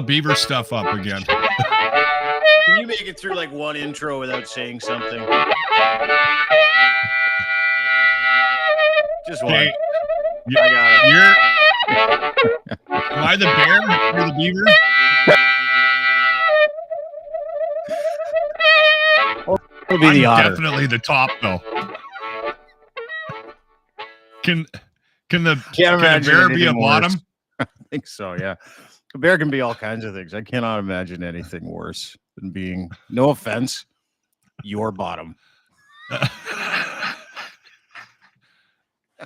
the beaver stuff up again. Can you make it through like one intro without saying something? Just one. Okay. I got it. Am I the bear or the beaver? It'll be the otter. Definitely the top, though. Can a bear be a bottom? Worse. I think so, yeah. A bear can be all kinds of things. I cannot imagine anything worse than being, no offense, your bottom.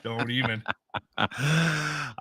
Don't even.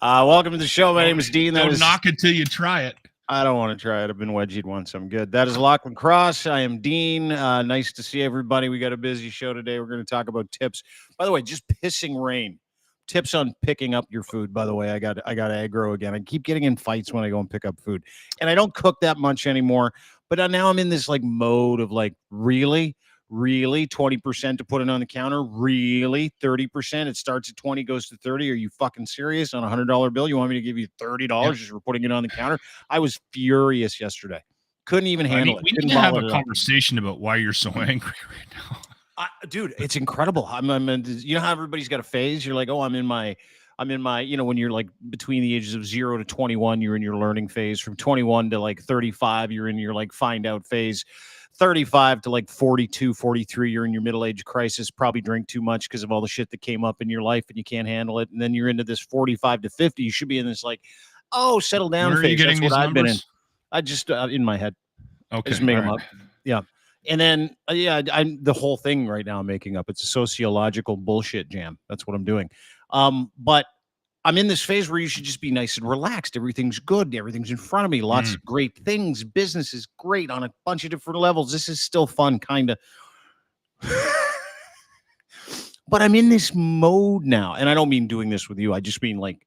Welcome to the show. My name is Dean. Don't knock it till you try it. I don't want to try it. I've been wedgied once. I'm good. That is Lochlin Cross. I am Dean. Nice to see everybody. We got a busy show today. We're going to talk about tips. By the way, just pissing rain. Tips on picking up your food. By the way, I got aggro again. I keep getting in fights when I go and pick up food, and I don't cook that much anymore. But now I'm in this like mode of like, really 20% to put it on the counter. Really 30%. It starts at 20, goes to 30. Are you fucking serious? On a $100 bill, you want me to give you $30 just for putting it on the counter? I was furious yesterday. Couldn't even handle it. We need to have a conversation about why you're so angry right now. Dude, it's incredible. I'm you know how everybody's got a phase? You're like, oh, I'm in my, you know, when you're like between the ages of 0 to 21, you're in your learning phase. From 21 to like 35, you're in your like find out phase. 35 to like 42, 43, you're in your middle age crisis, probably drink too much because of all the shit that came up in your life and you can't handle it. And then you're into this 45 to 50. You should be in this like, oh, settle down phase. That's what I've been in. I just in my head. Okay. Just make them up. Yeah. And then, I'm the whole thing right now I'm making up. It's a sociological bullshit jam. That's what I'm doing. But I'm in this phase where you should just be nice and relaxed. Everything's good. Everything's in front of me. Lots of great things. Business is great on a bunch of different levels. This is still fun, kind of. But I'm in this mode now. And I don't mean doing this with you. I just mean like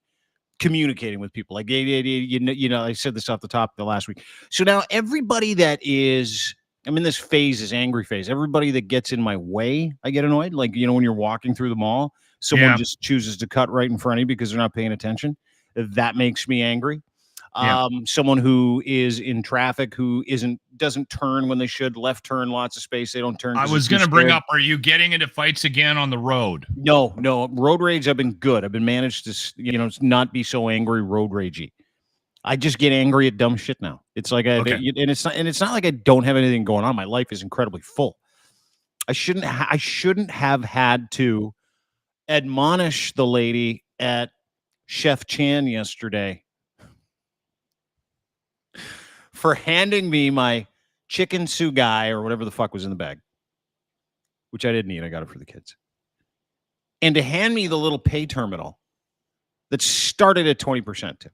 communicating with people. Like, you know, I said this off the top of the last week. So now everybody that is... I'm in this phase, this angry phase. Everybody that gets in my way, I get annoyed. Like, you know, when you're walking through the mall, someone just chooses to cut right in front of you because they're not paying attention. That makes me angry. Someone who is in traffic who doesn't turn when they should, left turn, lots of space. They don't turn. I was going to bring up, are you getting into fights again on the road? No. Road rage, I've been good. I've been managed to, you know, not be so angry road ragey. I just get angry at dumb shit now. It's like, and it's not like I don't have anything going on. My life is incredibly full. I shouldn't have had to admonish the lady at Chef Chan yesterday for handing me my chicken sugai or whatever the fuck was in the bag, which I didn't eat. I got it for the kids. And to hand me the little pay terminal that started at 20% tip.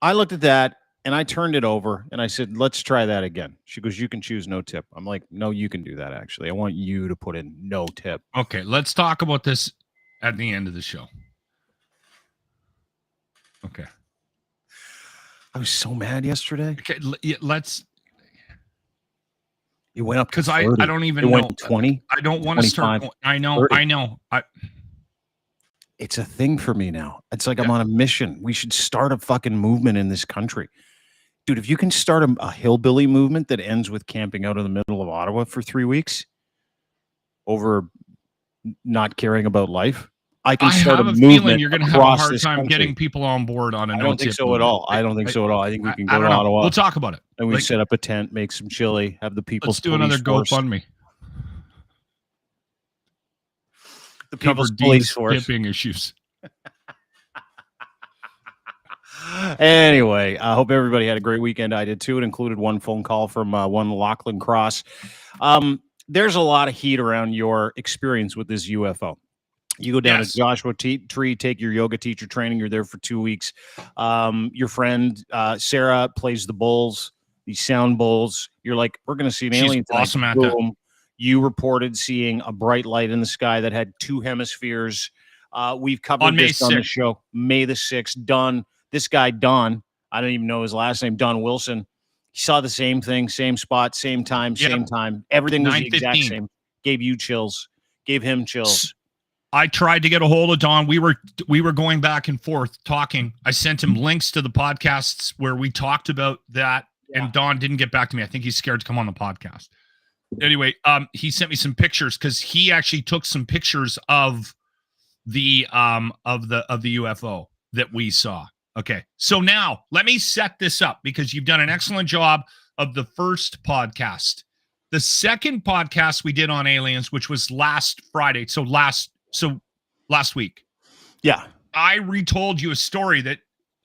I looked at that and I turned it over and I said, let's try that again. She goes, you can choose no tip. I'm like, no, you can do that. Actually, I want you to put in no tip. Okay. Let's talk about this at the end of the show. Okay. I was so mad yesterday. Okay. Let's. It went up because I don't even know. 20. I don't want to start. I know. 30. I know. It's a thing for me now. It's like I'm on a mission. We should start a fucking movement in this country. Dude, if you can start a hillbilly movement that ends with camping out in the middle of Ottawa for 3 weeks over not caring about life, I can start a movement. You're going to have a hard time getting people on board on a no-tip. I don't think so at all. I don't think so at all. I think we can go to Ottawa. We'll talk about it. And we set up a tent, make some chili, have the people. Let's do another GoFundMe. The people's police force. Tipping issues. Anyway, I hope everybody had a great weekend. I did too. It included one phone call from one Lochlin Cross. There's a lot of heat around your experience with this UFO. You go down to Joshua Tree, take your yoga teacher training. You're there for 2 weeks. Your friend Sarah plays the bowls, these sound bowls. You're like, we're going to see an alien tonight. Awesome at that. You reported seeing a bright light in the sky that had 2 hemispheres. We've covered this on the show. May the 6th. Don, this guy, Don, I don't even know his last name, Don Wilson. He saw the same thing, same spot, same time, same time. Everything was the exact same. Gave you chills. Gave him chills. I tried to get a hold of Don. We were going back and forth talking. I sent him links to the podcasts where we talked about that, and Don didn't get back to me. I think he's scared to come on the podcast. Anyway, he sent me some pictures because he actually took some pictures of the UFO that we saw. Okay, so now let me set this up because you've done an excellent job of the first podcast. The second podcast we did on aliens, which was last Friday, so last week. Yeah. I retold you a story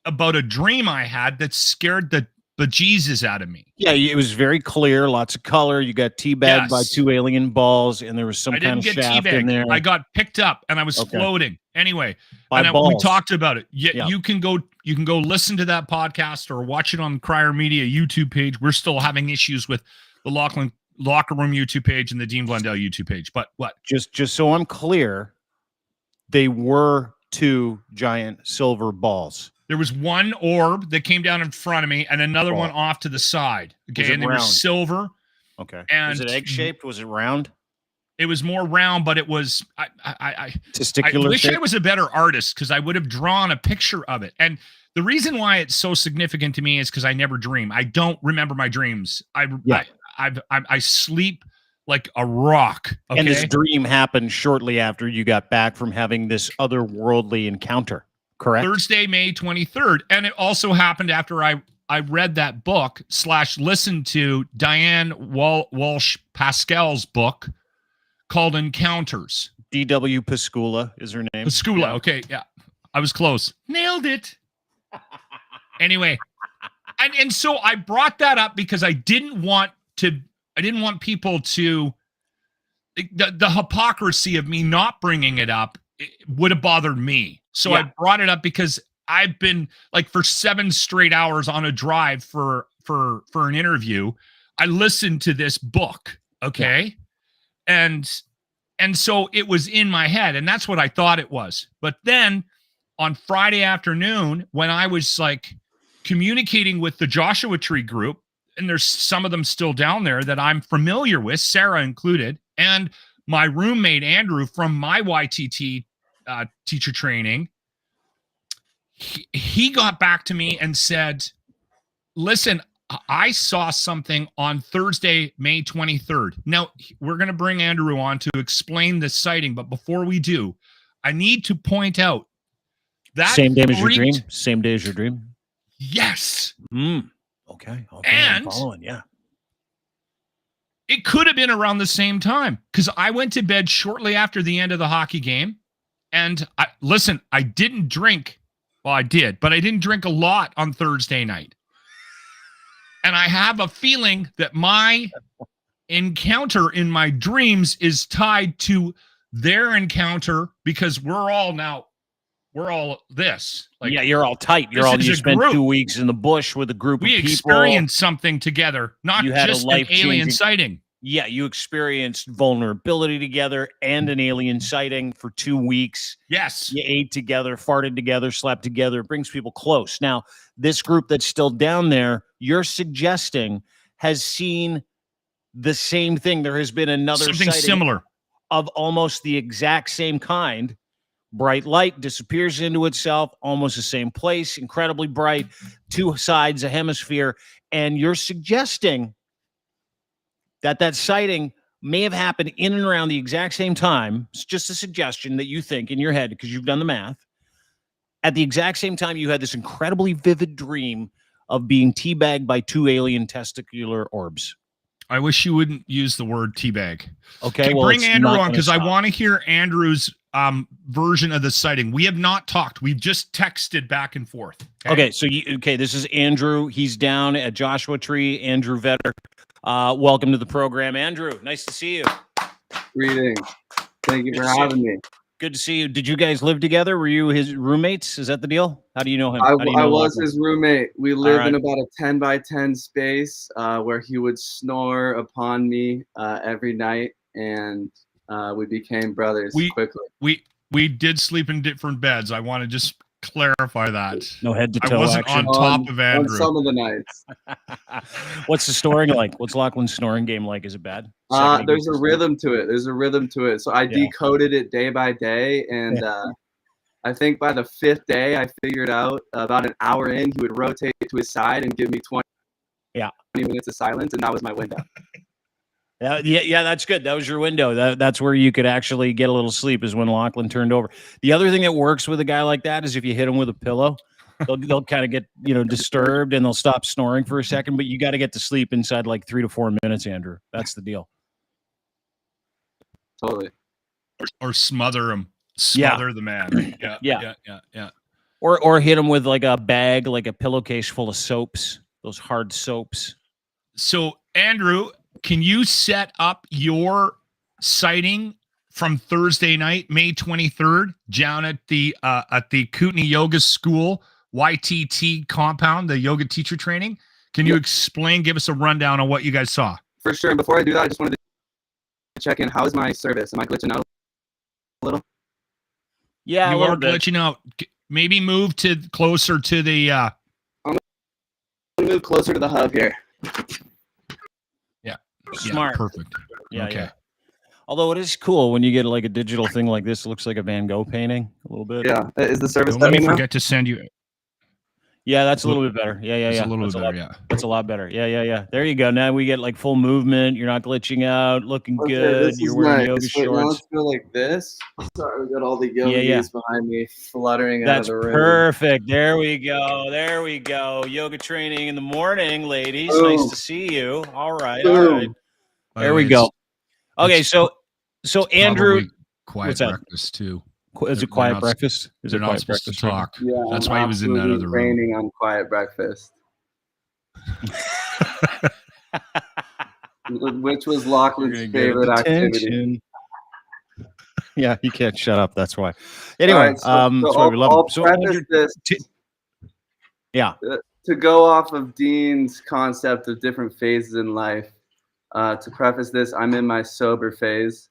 about a dream I had that scared the bejesus out of me. Yeah, it was very clear, lots of color. You got teabagged by 2 alien balls, and there was some kind of shaft in there. I got picked up, and I was floating. Anyway, we talked about it. You can go listen to that podcast or watch it on Crier Media YouTube page. We're still having issues with the Lochlin Locker Room YouTube page and the Dean Blundell YouTube page. But what? Just so I'm clear, they were 2 giant silver balls. There was one orb that came down in front of me and another one off to the side. Okay, and they were silver. Okay. And was it egg-shaped? Was it round? It was more round, but it was I testicular wish shape? I was a better artist because I would have drawn a picture of it. And the reason why it's so significant to me is because I never dream. I don't remember my dreams. I sleep like a rock. Okay? And this dream happened shortly after you got back from having this otherworldly encounter, correct? Thursday, May 23rd. And it also happened after I read that book / listened to Diane Walsh Pascal's book called Encounters. D.W. Pascula is her name. Pascula, yeah. Okay, yeah. I was close. Nailed it. Anyway, and so I brought that up because I didn't want people to the hypocrisy of me not bringing it up would have bothered me. So I brought it up because I've been like for 7 straight hours on a drive for an interview. I listened to this book, okay? Yeah. And so it was in my head, and that's what I thought it was. But then on Friday afternoon, when I was like communicating with the Joshua Tree group, and there's some of them still down there that I'm familiar with, Sarah included, and my roommate Andrew from my YTT teacher training, he got back to me and said, listen, I saw something on Thursday, May 23rd. Now, we're going to bring Andrew on to explain this sighting, but before we do, I need to point out that same day as your dream? Same day as your dream? Yes. Okay. And I'm following, yeah. It could have been around the same time because I went to bed shortly after the end of the hockey game. And I didn't drink. Well, I did, but I didn't drink a lot on Thursday night. And I have a feeling that my encounter in my dreams is tied to their encounter because we're all this. Like, yeah, you're all tight. You spent 2 weeks in the bush with a group of people. We experienced something together, not just an alien sighting. Yeah, you experienced vulnerability together and an alien sighting for 2 weeks. Yes. You ate together, farted together, slept together. It brings people close. Now, this group that's still down there, you're suggesting has seen the same thing. There has been another something similar of almost the exact same kind. Bright light disappears into itself, almost the same place, incredibly bright, 2 sides, a hemisphere. And you're suggesting that sighting may have happened in and around the exact same time. It's just a suggestion that you think in your head because you've done the math. At the exact same time, you had this incredibly vivid dream of being teabagged by 2 alien testicular orbs. I wish you wouldn't use the word teabag. Okay, well, bring Andrew on because I want to hear Andrew's version of the sighting. We have not talked. We've just texted back and forth. Okay, so this is Andrew. He's down at Joshua Tree. Andrew Vetter. Welcome to the program, Andrew. Nice to see you. Greetings. Thank you for having me. Good to see you. Did you guys live together? Were you his roommates? Is that the deal? How do you know him? I was his roommate. We lived in about a 10 by 10 space where he would snore upon me every night, and we became brothers quickly. We did sleep in different beds. I want to just clarify that. No head to I toe wasn't action. on top of On Andrew. some of the nights. What's the snoring like? What's Lachlan's snoring game like? Is it bad? Second he There's gets a to sleep? rhythm to it. There's a rhythm to it. So I decoded it day by day, and I think by the 5th day, I figured out about an hour in, he would rotate to his side and give me 20 minutes of silence, and that was my window. Yeah, that's good. That was your window. That's where you could actually get a little sleep, is when Lachlan turned over. The other thing that works with a guy like that is if you hit him with a pillow, they'll kind of get disturbed and they'll stop snoring for a second. But you got to get to sleep inside like 3 to 4 minutes, Andrew. That's the deal. Totally. Or smother him. Smother the man. Yeah. Or hit him with like a bag, like a pillowcase full of soaps, those hard soaps. So, Andrew, can you set up your sighting from Thursday night, May 23rd, down at the Kootenai Yoga School YTT compound, the yoga teacher training? Can you explain, give us a rundown on what you guys saw? For sure. And before I do that, I just wanted to check in. How is my service? Am I glitching out a little? Yeah, you are glitching out. Maybe move closer to the. I'm gonna move closer to the hub here. Smart. Yeah, perfect. Yeah, okay. Yeah. Although it is cool when you get like a digital thing like this. It looks like a Van Gogh painting a little bit. Yeah. Is the service? Don't forget to send you. Yeah, that's a little bit better. Yeah. It's a little bit better. Yeah. That's a lot better. Yeah. There you go. Now we get like full movement. You're not glitching out. Looking good. You're wearing yoga shorts. Now let's go like this. Sorry, we got all the yogis behind me fluttering out of the room. That's perfect. There we go. Yoga training in the morning, ladies. Boom. Nice to see you. All right. There we It's go. Okay, so Andrew, quiet what's that? breakfast too. Is it quiet breakfast? Is They're it not quiet supposed to breakfast? talk. Yeah, that's I'm why he was in that other room. Training on quiet breakfast, which was Lachlan's favorite activity. Yeah, he can't shut up. That's why. Anyway, right, that's why we love him. So to go off of Dean's concept of different phases in life, to preface this, I'm in my sober phase.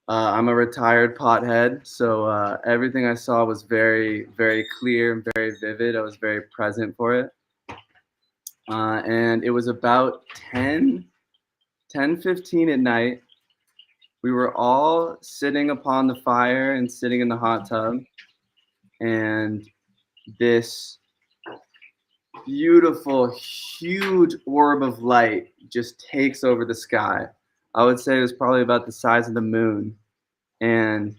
I'm a retired pothead, so everything I saw was very, very clear and very vivid. I was very present for it. And it was about 10:15 at night. We were all sitting upon the fire and sitting in the hot tub. And this beautiful, huge orb of light just takes over the sky. I would say it was probably about the size of the moon. And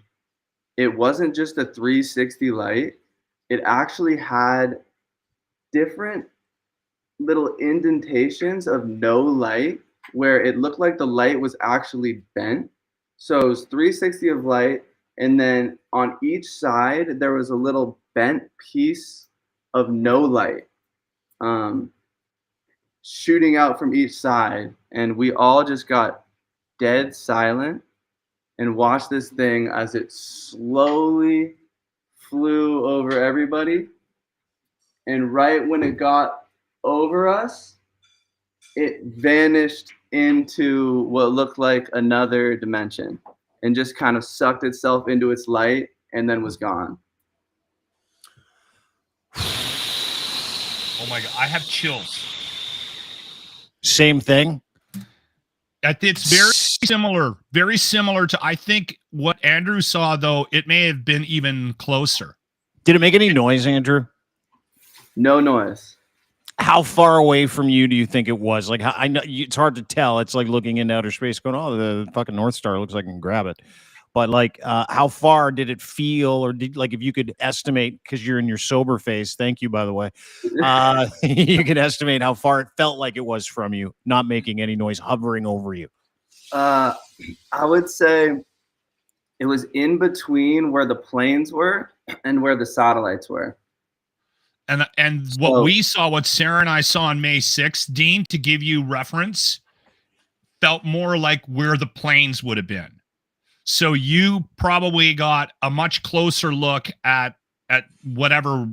it wasn't just a 360 light. It actually had different little indentations of no light where it looked like the light was actually bent. So it was 360 of light. And then on each side, there was a little bent piece of no light shooting out from each side. And we all just got dead silent and watched this thing as it slowly flew over everybody. And right when it got over us, it vanished into what looked like another dimension and just kind of sucked itself into its light and then was gone. Oh my God, I have chills. Same thing. It's very similar to, I think, what Andrew saw, though it may have been even closer. Did it make any noise, Andrew? No noise. How far away from you do you think it was? Like, I know it's hard to tell. It's like looking into outer space going, oh, the fucking North Star looks like I can grab it. But like, how far did it feel? Or if you could estimate, because you're in your sober phase, thank you, by the way, you could estimate how far it felt like it was from you, not making any noise, hovering over you. I would say it was in between where the planes were and where the satellites were. And what we saw, what Sarah and I saw on May 6th, Dean, to give you reference, felt more like where the planes would have been. So you probably got a much closer look at whatever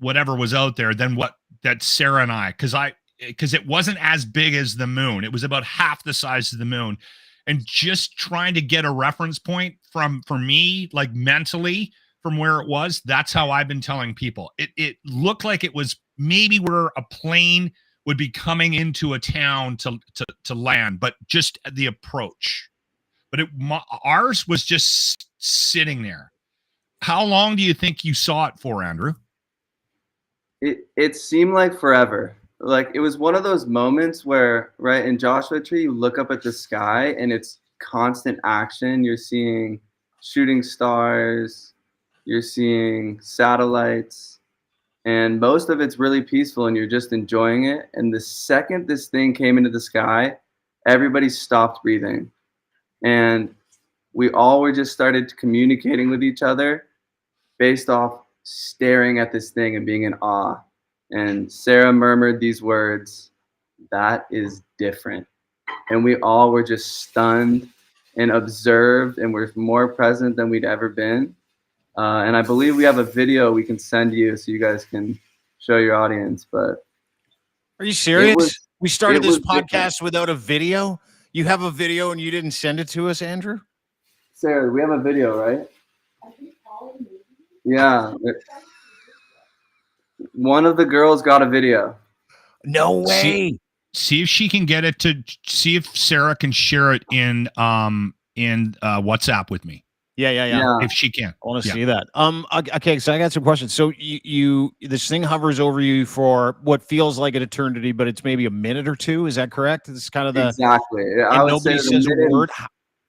was out there than that Sarah and I, because it wasn't as big as the moon. It was about half the size of the moon. And just trying to get a reference point for me, like mentally, from where it was. That's how I've been telling people. It looked like it was maybe where a plane would be coming into a town to land, but just the approach. But ours was just sitting there. How long do you think you saw it for, Andrew? It seemed like forever. Like it was one of those moments where, right, in Joshua Tree, you look up at the sky and it's constant action. You're seeing shooting stars, you're seeing satellites, and most of it's really peaceful and you're just enjoying it. And the second this thing came into the sky, everybody stopped breathing. And we all were just started communicating with each other based off staring at this thing and being in awe. And Sarah murmured these words, "That is different." And we all were just stunned and observed, and we're more present than we'd ever been. And I believe we have a video we can send you so you guys can show your audience. But are you serious? We started this podcast different. without a video. You have a video and you didn't send it to us, Andrew? Sarah, we have a video, right? Yeah. One of the girls got a video. No way. See if she can get it to see if Sarah can share it in WhatsApp with me. Yeah. If she can. I want to see that. Okay, so I got some questions. So you this thing hovers over you for what feels like an eternity, but it's maybe a minute or two. Is that correct? It's kind of the exactly. And nobody says a word,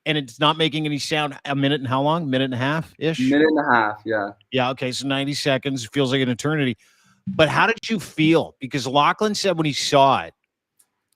and it's not making any sound. A minute and how long? Minute and a half ish. Minute and a half. Yeah. Yeah. Okay. So 90 seconds feels like an eternity. But how did you feel? Because Lochlin said when he saw it,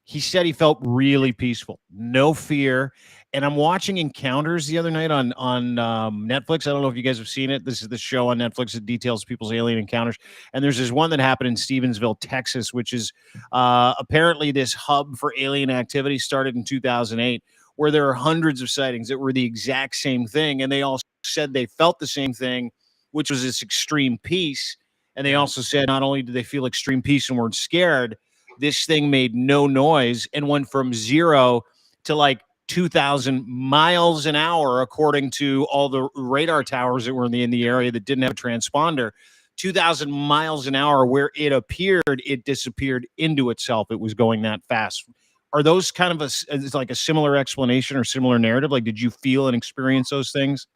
he said he felt really peaceful, no fear. And I'm watching Encounters the other night on Netflix. I don't know if you guys have seen it. This is the show on Netflix that details people's alien encounters. And there's this one that happened in Stevensville, Texas, which is apparently this hub for alien activity, started in 2008, where there are hundreds of sightings that were the exact same thing. And they all said they felt the same thing, which was this extreme peace. And they also said not only did they feel extreme peace and weren't scared, this thing made no noise and went from 0 to like 2,000 miles an hour, according to all the radar towers that were in the area that didn't have a transponder. 2,000 miles an hour, where it appeared, it disappeared into itself. It was going that fast. Are those kind of it's like a similar explanation or similar narrative? Like, did you feel and experience those things?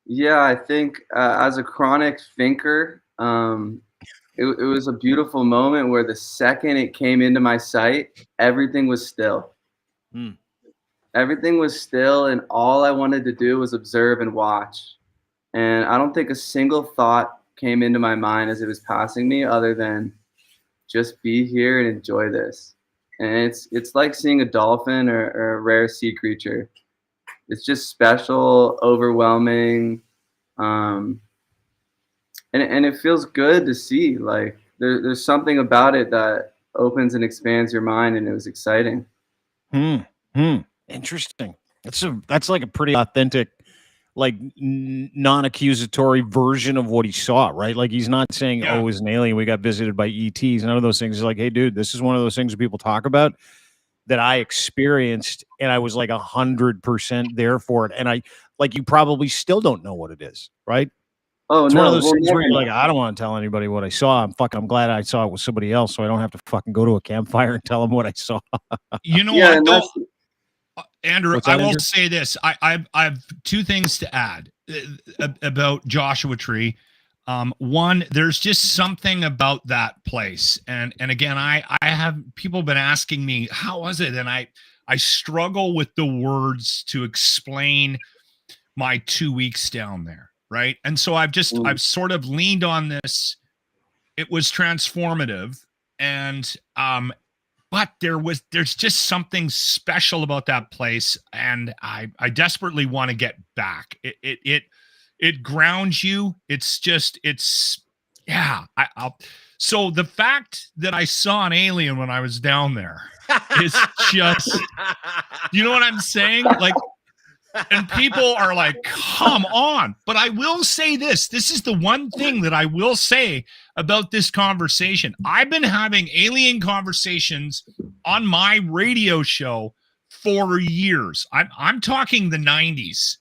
Yeah, I think as a chronic thinker, it was a beautiful moment where the second it came into my sight, everything was still. Everything was still, and all I wanted to do was observe and watch. And I don't think a single thought came into my mind as it was passing me other than just be here and enjoy this. And it's like seeing a dolphin or a rare sea creature. It's just special, overwhelming, and it feels good to see. Like there's something about it that opens and expands your mind, and it was exciting. Interesting. That's like a pretty authentic, like non-accusatory version of what he saw, right? Like he's not saying, "Oh, it was an alien. We got visited by ETs." None of those things. He's like, "Hey, dude, this is one of those things that people talk about that I experienced, and I was like 100% there for it." And you probably still don't know what it is, right? Oh, it's no, one of those things where you're like, I don't want to tell anybody what I saw. I'm glad I saw it with somebody else, so I don't have to fucking go to a campfire and tell them what I saw. You know what, though? Andrew, I will say this. I've two things to add about Joshua Tree. One, there's just something about that place. And again, I have people been asking me, how was it? And I struggle with the words to explain my 2 weeks down there. Right. And so I've sort of leaned on this. It was transformative. And, but there's just something special about that place. And I desperately want to get back. It grounds you. So the fact that I saw an alien when I was down there is just, you know what I'm saying? Like, and people are like, come on. But I will say this. This is the one thing that I will say about this conversation. I've been having alien conversations on my radio show for years. I'm talking the 90s.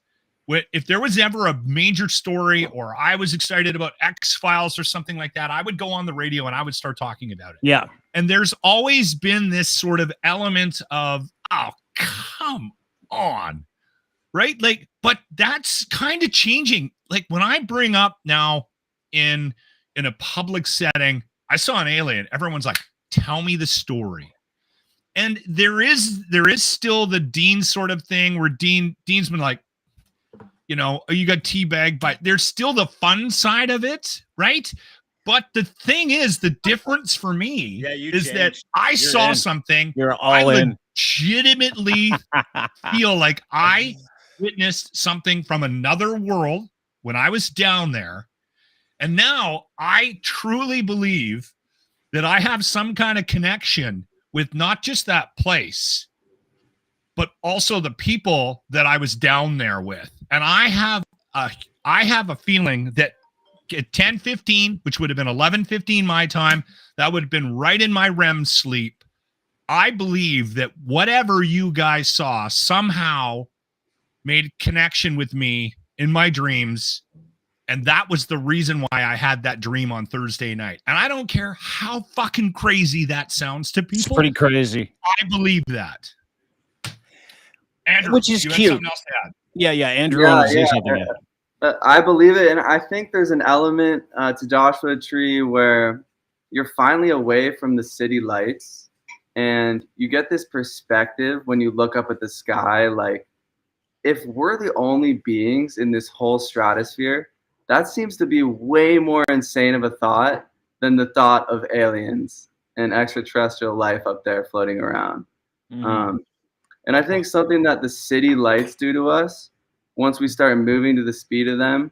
if there was ever a major story or I was excited about X-Files or something like that, I would go on the radio and I would start talking about it. Yeah. And there's always been this sort of element of, oh, come on. Right? Like, but that's kind of changing. Like when I bring up now in a public setting, I saw an alien, everyone's like, tell me the story. And there is still the Dean sort of thing where Dean's been like, you know, you got teabagged, but there's still the fun side of it, right? But the thing is, the difference for me is that I saw something. You're all in. Legitimately feel like I witnessed something from another world when I was down there. And now I truly believe that I have some kind of connection with not just that place, but also the people that I was down there with. And I have a feeling that at 10:15, which would have been 11:15 my time, that would have been right in my REM sleep. I believe that whatever you guys saw somehow made connection with me in my dreams. And that was the reason why I had that dream on Thursday night. And I don't care how fucking crazy that sounds to people. It's pretty crazy. I believe that. Andrew, which is you cute. Something else to add? Yeah. Andrew wants to say something. I believe it. And I think there's an element to Joshua Tree where you're finally away from the city lights and you get this perspective when you look up at the sky. Like, if we're the only beings in this whole stratosphere, that seems to be way more insane of a thought than the thought of aliens and extraterrestrial life up there floating around. And I think something that the city lights do to us, once we start moving to the speed of them,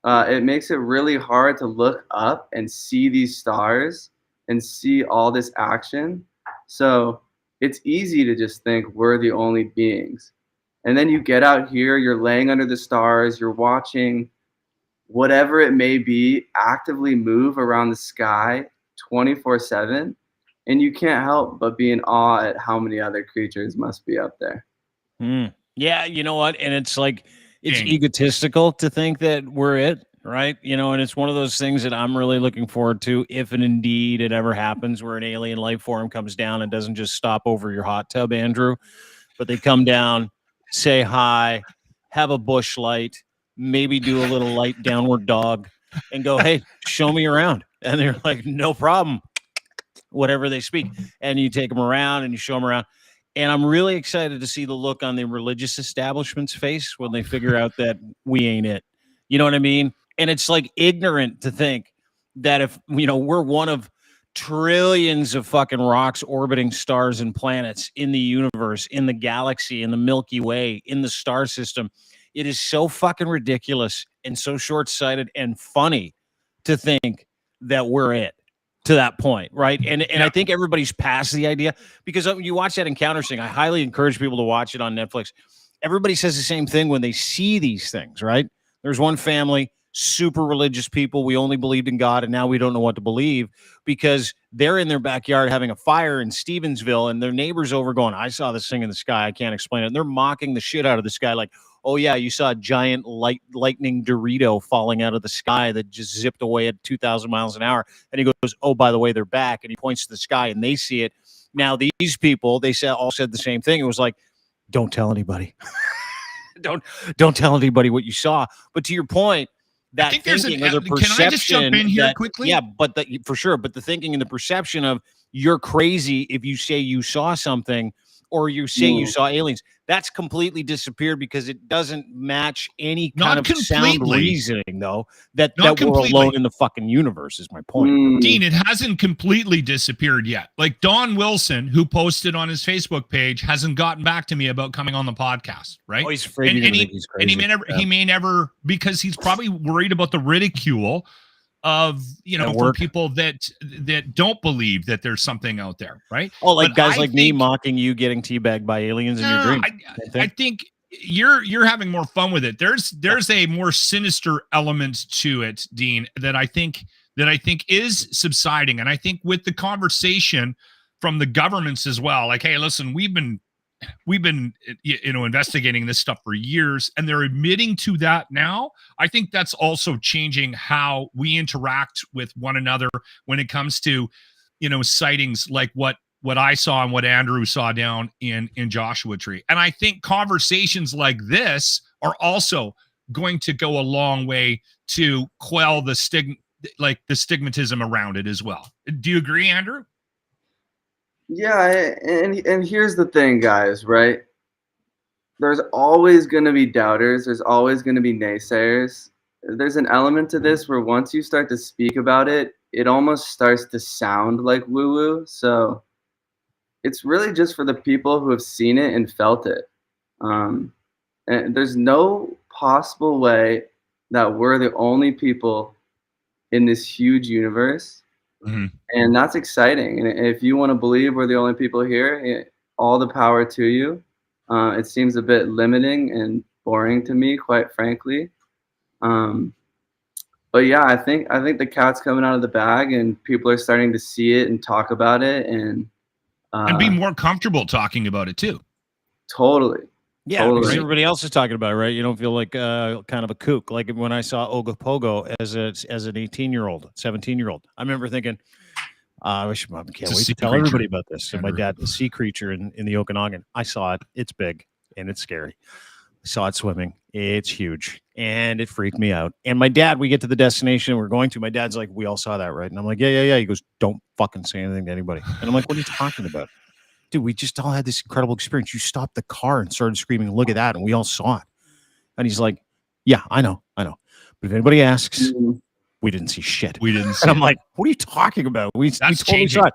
it makes it really hard to look up and see these stars and see all this action. So it's easy to just think we're the only beings. And then you get out here, you're laying under the stars, you're watching whatever it may be actively move around the sky 24/7. And you can't help but be in awe at how many other creatures must be up there. Yeah, you know what? And it's like, it's egotistical to think that we're it, right? You know, and it's one of those things that I'm really looking forward to if and indeed it ever happens where an alien life form comes down and doesn't just stop over your hot tub, Andrew, but they come down, say hi, have a bush light, maybe do a little light downward dog and go, hey, show me around. And they're like, no problem. Whatever they speak. And you take them around and you show them around. And I'm really excited to see the look on the religious establishment's face when they figure out that we ain't it. You know what I mean? And it's like ignorant to think that if, you know, we're one of trillions of fucking rocks orbiting stars and planets in the universe, in the galaxy, in the Milky Way, in the star system. It is so fucking ridiculous and so short-sighted and funny to think that we're it. To that point, right? And I think everybody's past the idea, because you watch that Encounter thing. I highly encourage people to watch it on Netflix. Everybody says the same thing when they see these things, right? There's one family, super religious people. We only believed in God, and now we don't know what to believe because they're in their backyard having a fire in Stevensville, and their neighbor's over going, I saw this thing in the sky. I can't explain it. And they're mocking the shit out of the sky like, oh, yeah, you saw a giant lightning Dorito falling out of the sky that just zipped away at 2,000 miles an hour. And he goes, oh, by the way, they're back. And he points to the sky and they see it. Now, these people, they all said the same thing. It was like, don't tell anybody. don't tell anybody what you saw. But to your point, that thinking or the perception. Can I just jump in here quickly? Yeah, but for sure. But the thinking and the perception of you're crazy if you say you saw something or you say you saw aliens, that's completely disappeared because it doesn't match any kind of sound reasoning, though, that we're alone in the fucking universe is my point. Dean, it hasn't completely disappeared yet. Like Don Wilson, who posted on his Facebook page, hasn't gotten back to me about coming on the podcast, right? Oh, he's afraid he's crazy. And he may never, because he's probably worried about the ridicule of, you know, for people that don't believe that there's something out there, right? Oh, like guys like me mocking you getting teabagged by aliens in your dream. I think you're having more fun with it. There's a more sinister element to it, Dean, that I think is subsiding. And I think with the conversation from the governments as well, like, hey, listen, we've been we've been investigating this stuff for years, and they're admitting to that now. I think that's also changing how we interact with one another when it comes to sightings like what I saw and what Andrew saw down in Joshua Tree. And I think conversations like this are also going to go a long way to quell the stigmatism around it as well. Do you agree, Andrew? Yeah, and here's the thing, guys, right? There's always going to be doubters. There's always going to be naysayers. There's an element to this where once you start to speak about it, it almost starts to sound like woo-woo. So it's really just for the people who have seen it and felt it. And there's no possible way that we're the only people in this huge universe. Mm-hmm. And that's exciting. And if you want to believe we're the only people here, all the power to you. It seems a bit limiting and boring to me, quite frankly. But yeah, I think the cat's coming out of the bag, and people are starting to see it and talk about it, and be more comfortable talking about it too. Totally. Yeah, because everybody else is talking about it, right? You don't feel like kind of a kook. Like when I saw Ogopogo as an 18-year-old, 17-year-old, I remember thinking, I wish Mom can't wait to tell everybody about this. And my dad, a sea creature in the Okanagan. I saw it. It's big and it's scary. I saw it swimming. It's huge and it freaked me out. And my dad, we get to the destination we're going to. My dad's like, we all saw that, right? And I'm like, yeah. He goes, don't fucking say anything to anybody. And I'm like, what are you talking about? Dude, we just all had this incredible experience. You stopped the car and started screaming, look at that. And we all saw it. And he's like, yeah, I know. But if anybody asks, we didn't see shit. We didn't see And I'm like, what are you talking about? We totally saw it.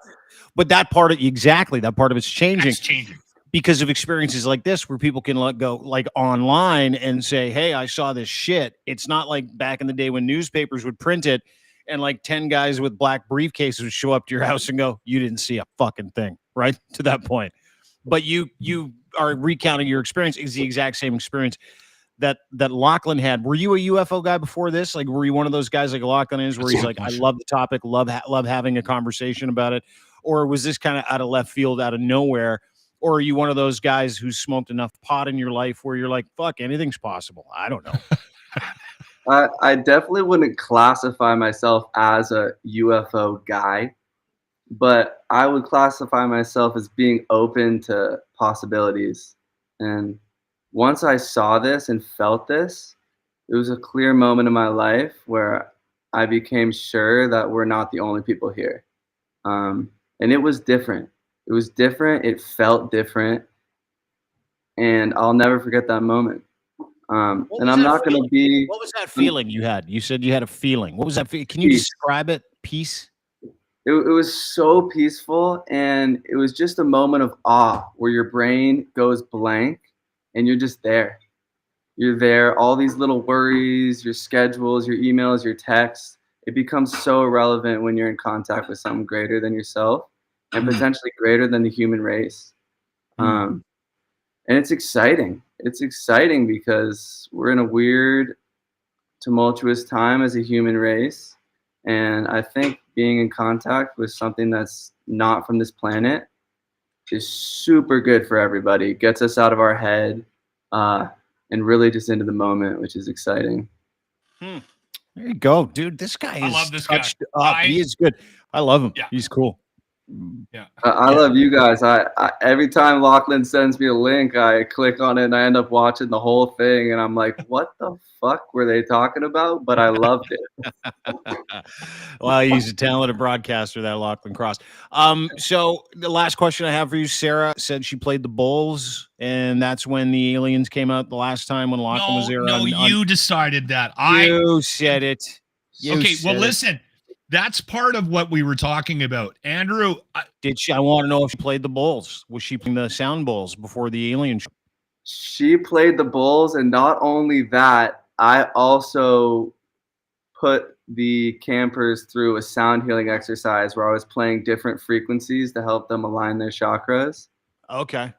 But that part of it's changing. That's changing. Because of experiences like this where people can go like online and say, hey, I saw this shit. It's not like back in the day when newspapers would print it and like 10 guys with black briefcases would show up to your house and go, you didn't see a fucking thing. Right to that point, but you are recounting your experience is the exact same experience that Lochlin had. Were you a UFO guy before this? Like, were you one of those guys like Lochlin is, where he's like, I love the topic, love having a conversation about it, or was this kind of out of left field, out of nowhere, or are you one of those guys who smoked enough pot in your life where you're like, fuck, anything's possible? I don't know. I definitely wouldn't classify myself as a UFO guy. But I would classify myself as being open to possibilities. And once I saw this and felt this, it was a clear moment in my life where I became sure that we're not the only people here. And it was different. It was different. It felt different. And I'll never forget that moment. And I'm not going to be... What was that feeling you had? You said you had a feeling. What was that feeling? Can you describe it? Peace? It was so peaceful, and it was just a moment of awe where your brain goes blank and you're just there. You're there. All these little worries, your schedules, your emails, your texts, it becomes so irrelevant when you're in contact with something greater than yourself and potentially greater than the human race. And it's exciting. It's exciting because we're in a weird, tumultuous time as a human race. And I think being in contact with something that's not from this planet is super good for everybody. It gets us out of our head and really just into the moment, which is exciting. There you go, dude. This guy is I love this guy. He is good. I love him. Yeah. He's cool. Yeah. I love you guys. I every time Lochlin sends me a link, I click on it and I end up watching the whole thing. And I'm like, what the fuck were they talking about? But I loved it. Well, he's a talented broadcaster, that Lochlin Cross. So the last question I have for you, Sarah said she played the Bulls, and that's when the aliens came out the last time when Lochlin was there. No, you decided that. You said it. Listen. That's part of what we were talking about. Andrew. I want to know if she played the Bulls. Was she playing the sound bowls before the alien show? She played the Bulls, and not only that, I also put the campers through a sound healing exercise where I was playing different frequencies to help them align their chakras. Okay.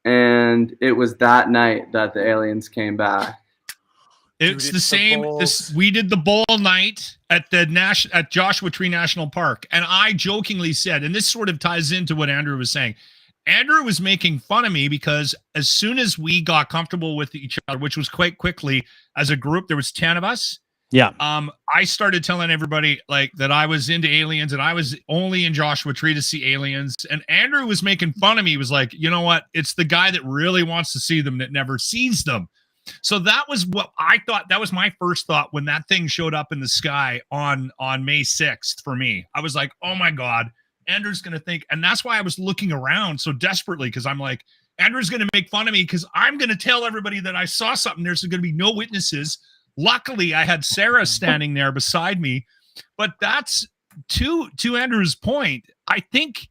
And it was that night that the aliens came back. It's the same. We did the bowl night at at Joshua Tree National Park, and I jokingly said, and this sort of ties into what Andrew was saying, Andrew was making fun of me because as soon as we got comfortable with each other, which was quite quickly as a group, there was 10 of us. Yeah. I started telling everybody like that I was into aliens and I was only in Joshua Tree to see aliens. And Andrew was making fun of me. He was like, you know what? It's the guy that really wants to see them that never sees them. So that was what I thought. That was my first thought when that thing showed up in the sky on May 6th for me. I was like, oh my God, Andrew's going to think. And that's why I was looking around so desperately, because I'm like, Andrew's going to make fun of me because I'm going to tell everybody that I saw something. There's going to be no witnesses. Luckily, I had Sarah standing there beside me. But that's to Andrew's point. I think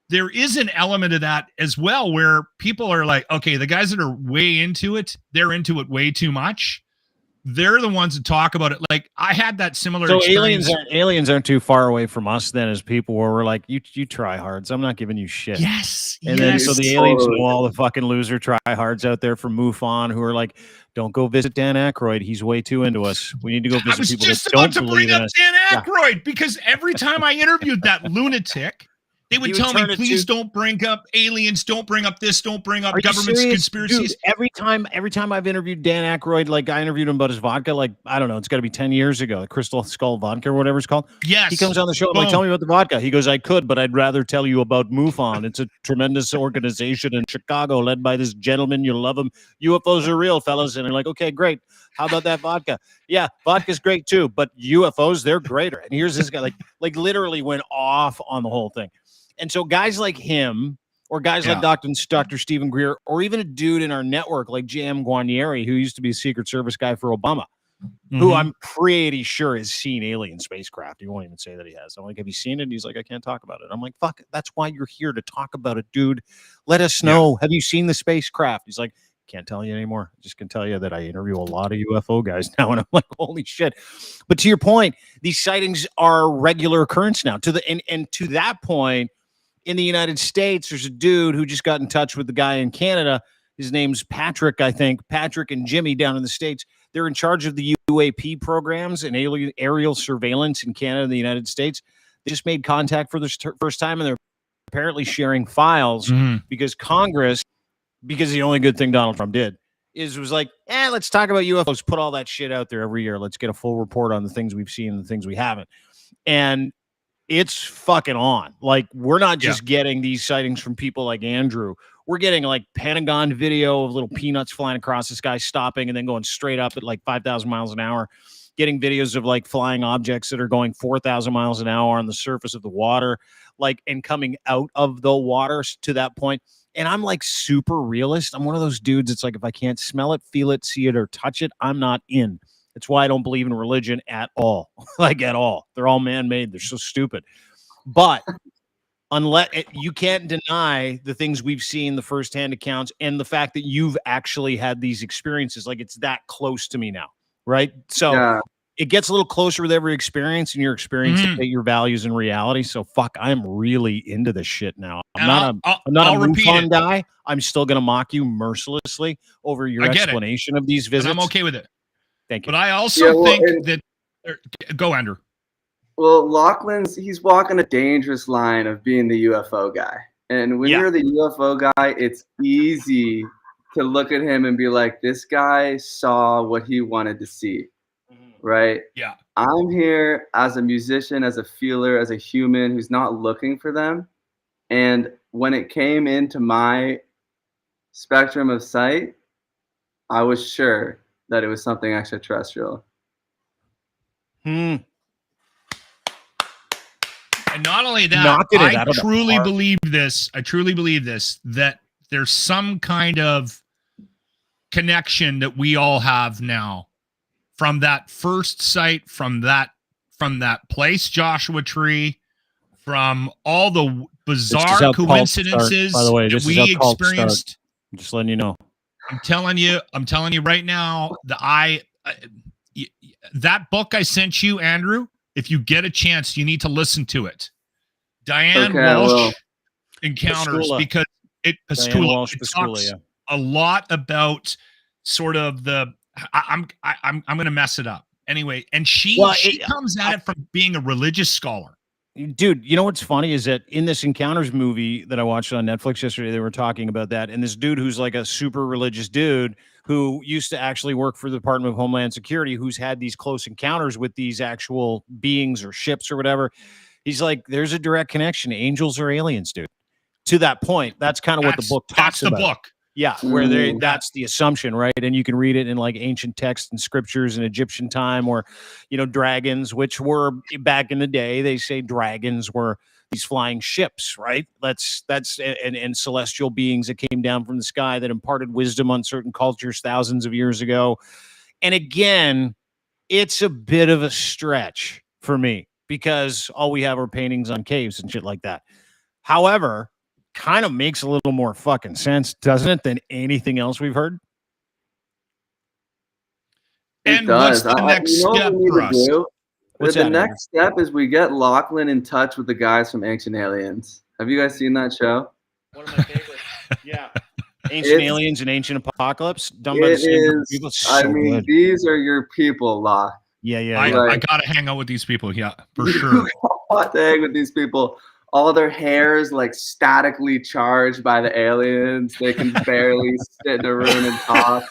there is an element of that as well where people are like, okay, the guys that are way into it, they're into it way too much. They're the ones that talk about it. Like I had that similar experience. aliens aren't too far away from us then as people where we're like, you try hards. I'm not giving you shit. Yes. And then so the aliens know all the fucking loser try hards out there from MUFON who are like, don't go visit Dan Aykroyd. He's way too into us. We need to go visit people that don't believe in us. Dan Aykroyd because every time I interviewed that lunatic, they would tell me, please don't bring up aliens, don't bring up this, don't bring up government conspiracies. Dude, every time I've interviewed Dan Aykroyd, like I interviewed him about his vodka, like, I don't know, it's got to be 10 years ago, the Crystal Skull vodka or whatever it's called. Yes. He comes on the show, I'm like, tell me about the vodka. He goes, I could, but I'd rather tell you about MUFON. It's a tremendous organization in Chicago led by this gentleman. You'll love him. UFOs are real, fellas. And they're like, okay, great. How about that vodka? Yeah, vodka's great too, but UFOs, they're greater. And here's this guy, like literally went off on the whole thing. And so guys like him or guys like Dr. Stephen Greer or even a dude in our network like J.M. Guarnieri, who used to be a Secret Service guy for Obama, who I'm pretty sure has seen alien spacecraft. He won't even say that he has. I'm like, have you seen it? He's like, I can't talk about it. I'm like, fuck, that's why you're here to talk about it, dude. Let us know. Yeah. Have you seen the spacecraft? He's like, can't tell you anymore. I just can tell you that I interview a lot of UFO guys now. And I'm like, holy shit. But to your point, these sightings are regular occurrence now. And to that point, in the United States, there's a dude who just got in touch with the guy in Canada. His name's Patrick, I think. Patrick and Jimmy down in the States. They're in charge of the UAP programs and aerial surveillance in Canada and the United States. They just made contact for the first time, and they're apparently sharing files because Congress, because the only good thing Donald Trump did was like, let's talk about UFOs. Put all that shit out there every year. Let's get a full report on the things we've seen and the things we haven't. And it's fucking on. Like, we're not just getting these sightings from people like Andrew. We're getting like Pentagon video of little peanuts flying across the sky, stopping and then going straight up at like 5,000 miles an hour. Getting videos of like flying objects that are going 4,000 miles an hour on the surface of the water, like, and coming out of the water to that point. And I'm like super realist. I'm one of those dudes. It's like, if I can't smell it, feel it, see it, or touch it, I'm not in. It's why I don't believe in religion at all. Like, at all. They're all man-made. They're so stupid. But you can't deny the things we've seen, the firsthand accounts, and the fact that you've actually had these experiences. Like, it's that close to me now, right? So it gets a little closer with every experience, and your experience dictate your values and reality. So fuck, I'm really into this shit now. I'm not a MUFON guy. I'm still gonna mock you mercilessly over your explanation of these visits. And I'm okay with it. Thank you. But I also think that go, Andrew. Well, Lochlin's, he's walking a dangerous line of being the UFO guy. And when you're the UFO guy, it's easy to look at him and be like, this guy saw what he wanted to see. Right? Yeah. I'm here as a musician, as a feeler, as a human who's not looking for them. And when it came into my spectrum of sight, I was sure that it was something extraterrestrial. And not only that, I truly believe this. I truly believe this, that there's some kind of connection that we all have now from that first sight, from that place, Joshua Tree, from all the bizarre coincidences by the way, that we experienced. I'm just letting you know. I'm telling you right now, that book I sent you, Andrew, if you get a chance, you need to listen to it. Diane Walsh Encounters, because it talks a lot about sort of the I'm going to mess it up anyway. And she comes at it from being a religious scholar. Dude, you know what's funny is that in this Encounters movie that I watched on Netflix yesterday, they were talking about that. And this dude who's like a super religious dude who used to actually work for the Department of Homeland Security, who's had these close encounters with these actual beings or ships or whatever. He's like, there's a direct connection. Angels or aliens, dude. To that point, that's kind of what the book talks about. That's the book. Yeah, where that's the assumption, right? And you can read it in like ancient texts and scriptures in Egyptian time, or, you know, dragons, which were back in the day, they say dragons were these flying ships, right? That's and celestial beings that came down from the sky that imparted wisdom on certain cultures thousands of years ago. And again, it's a bit of a stretch for me because all we have are paintings on caves and shit like that. However, kind of makes a little more fucking sense, doesn't it, than anything else we've heard? And what's the next step for us? The next step is we get Lochlin in touch with the guys from Ancient Aliens. Have you guys seen that show? One of my favorites. Yeah. Ancient Aliens and Ancient Apocalypse. Done by the same people. So good. These are your people, Locke. Yeah. I gotta hang out with these people. Yeah, for sure. Got to hang with these people. All their hair is like statically charged by the aliens. They can barely sit in a room and talk.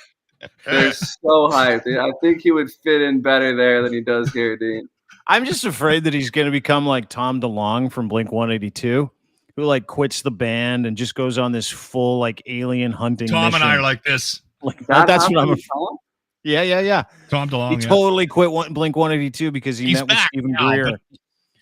They're so hyped. I think he would fit in better there than he does here, Dean. I'm just afraid that he's going to become like Tom DeLonge from Blink-182, who like quits the band and just goes on this full like alien hunting Tom mission. and I are like this. Like that's what I'm afraid. Yeah. Tom DeLonge. He totally quit Blink-182 because he's met with Stephen Greer.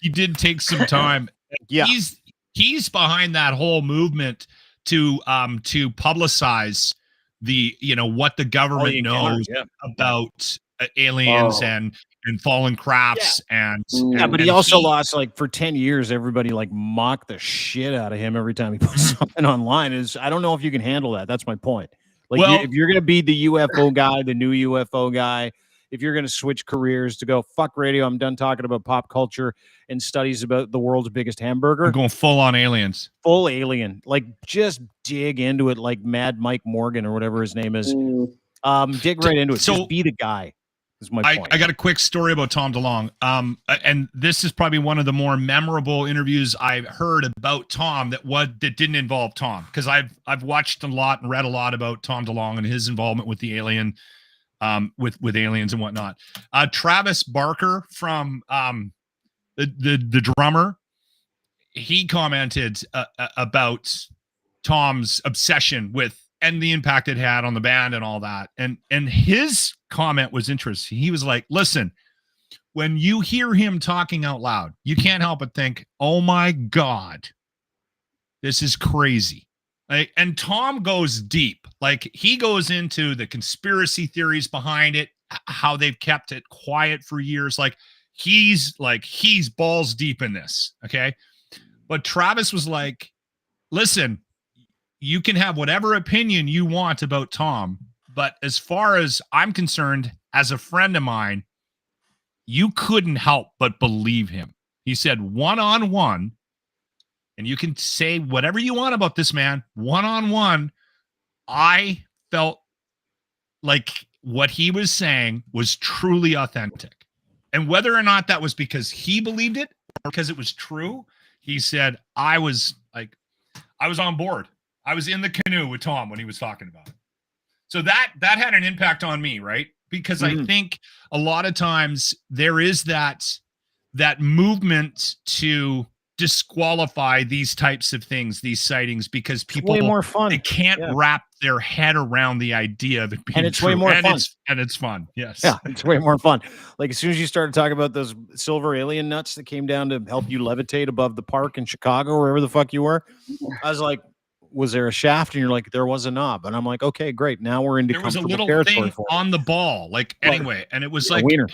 He did take some time. Yeah, he's behind that whole movement to publicize the, you know, what the government knows about aliens and fallen crafts and but he also lost, like, for 10 years everybody like mocked the shit out of him every time he put something online. I don't know if you can handle that. That's my point. Like, if you're gonna be the UFO guy, the new UFO guy, if you're going to switch careers to go, fuck radio, I'm done talking about pop culture and studies about the world's biggest hamburger. I'm going full on aliens. Full alien. Like, just dig into it like Mad Mike Morgan or whatever his name is. Dig right into it. So, just be the guy is my point. I got a quick story about Tom DeLonge. And this is probably one of the more memorable interviews I've heard about Tom that didn't involve Tom. Because I've watched a lot and read a lot about Tom DeLonge and his involvement with the alien with aliens and whatnot. Travis Barker from the drummer, he commented about Tom's obsession with and the impact it had on the band and all that. And his comment was interesting. He was like, listen, when you hear him talking out loud, you can't help but think, oh my God, this is crazy. And Tom goes deep. Like, he goes into the conspiracy theories behind it, how they've kept it quiet for years. He's balls deep in this. Okay. But Travis was like, listen, you can have whatever opinion you want about Tom, but as far as I'm concerned, as a friend of mine, you couldn't help but believe him. He said, one-on-one, and you can say whatever you want about this man, one-on-one, I felt like what he was saying was truly authentic. And whether or not that was because he believed it or because it was true, he said, I was on board. I was in the canoe with Tom when he was talking about it. So that had an impact on me, right? Because I think a lot of times there is that movement to disqualify these types of things, these sightings, because people they can't wrap their head around the idea of it being it's true. Way more fun. It's fun. Yes. Yeah, it's way more fun. Like, as soon as you started talking about those silver alien nuts that came down to help you levitate above the park in Chicago, wherever the fuck you were, I was like, was there a shaft? And you're like, there was a knob. And I'm like, okay, great. Now we're into comfortable territory. There was a little thing on the ball. Like, anyway, and it was like a wiener,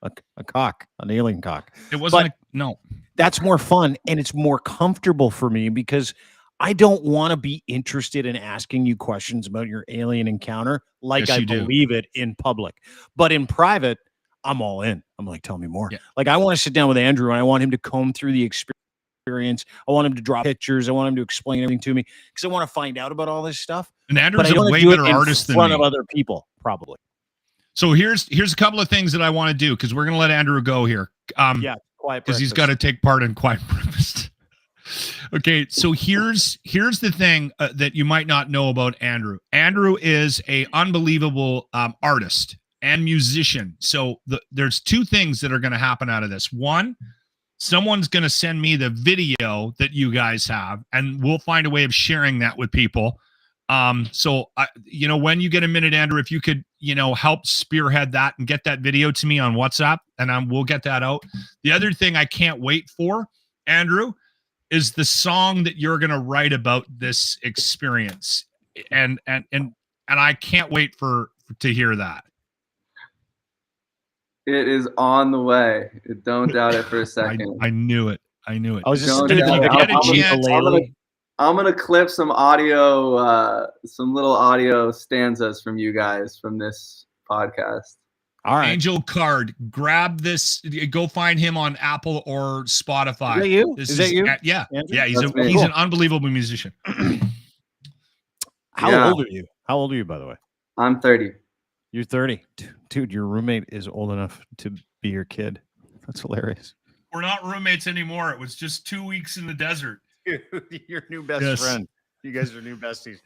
a cock, an alien cock. It wasn't no. That's more fun, and it's more comfortable for me because I don't want to be interested in asking you questions about your alien encounter like I believe it in public. But in private, I'm all in. I'm like, tell me more. Yeah. Like, I want to sit down with Andrew, and I want him to comb through the experience. I want him to draw pictures. I want him to explain everything to me because I want to find out about all this stuff. And Andrew's a way better artist than me. In front of other people, probably. So here's a couple of things that I want to do because we're going to let Andrew go here. because he's got to take part in Quiet Breakfast. Okay, so here's the thing that you might not know about Andrew. Andrew is a unbelievable artist and musician. So there's two things that are going to happen out of this. One, someone's going to send me the video that you guys have, and we'll find a way of sharing that with people. So when you get a minute, Andrew, if you could, help spearhead that and get that video to me on WhatsApp, and we'll get that out. The other thing I can't wait for, Andrew, is the song that you're going to write about this experience. And I can't wait to hear that. It is on the way. Don't doubt it for a second. I knew it. I was just I'm gonna clip some audio, some little audio stanzas from you guys from this podcast. All right. Angel Card, grab this. Go find him on Apple or Spotify. Is that you? Is that you? Yeah. Andrew? Yeah. He's an unbelievable musician. How old are you? How old are you, by the way? I'm 30. You're 30. Dude, your roommate is old enough to be your kid. That's hilarious. We're not roommates anymore. It was just 2 weeks in the desert. Your new best friend. You guys are new besties.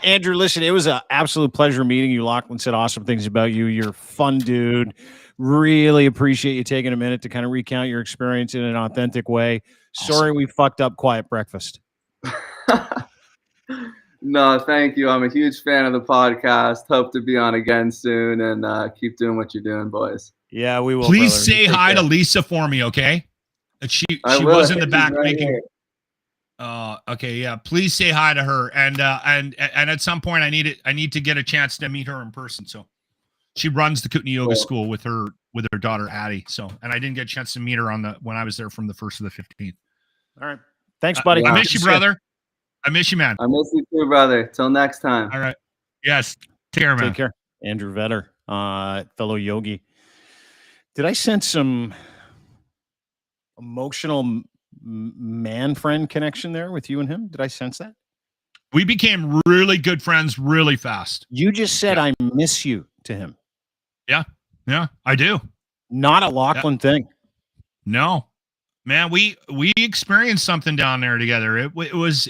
Andrew, listen, it was an absolute pleasure meeting you. Lochlin said awesome things about you. You're a fun dude. Really appreciate you taking a minute to kind of recount your experience in an authentic way. Awesome. Sorry we fucked up Quiet Breakfast. No, thank you. I'm a huge fan of the podcast. Hope to be on again soon, and keep doing what you're doing, boys. Yeah, we will. Please say hi to Lisa for me, okay? She was in the back making. Okay, yeah. Please say hi to her, and at some point I need to get a chance to meet her in person. So she runs the Kootenai Yoga School with her daughter Addie. So, and I didn't get a chance to meet her when I was there from the 1st to the 15th. All right, thanks, buddy. I miss you, brother. I miss you, man. I miss you too, brother. Till next time. All right. Yes. Take care, man. Take care. Andrew Vetter, fellow yogi. Did I sense some emotional man friend connection there with you and him? Did I sense that? We became really good friends really fast. You just said, I miss you to him. Yeah. Yeah, I do. Not a Lochlin thing. No. Man, we experienced something down there together. It was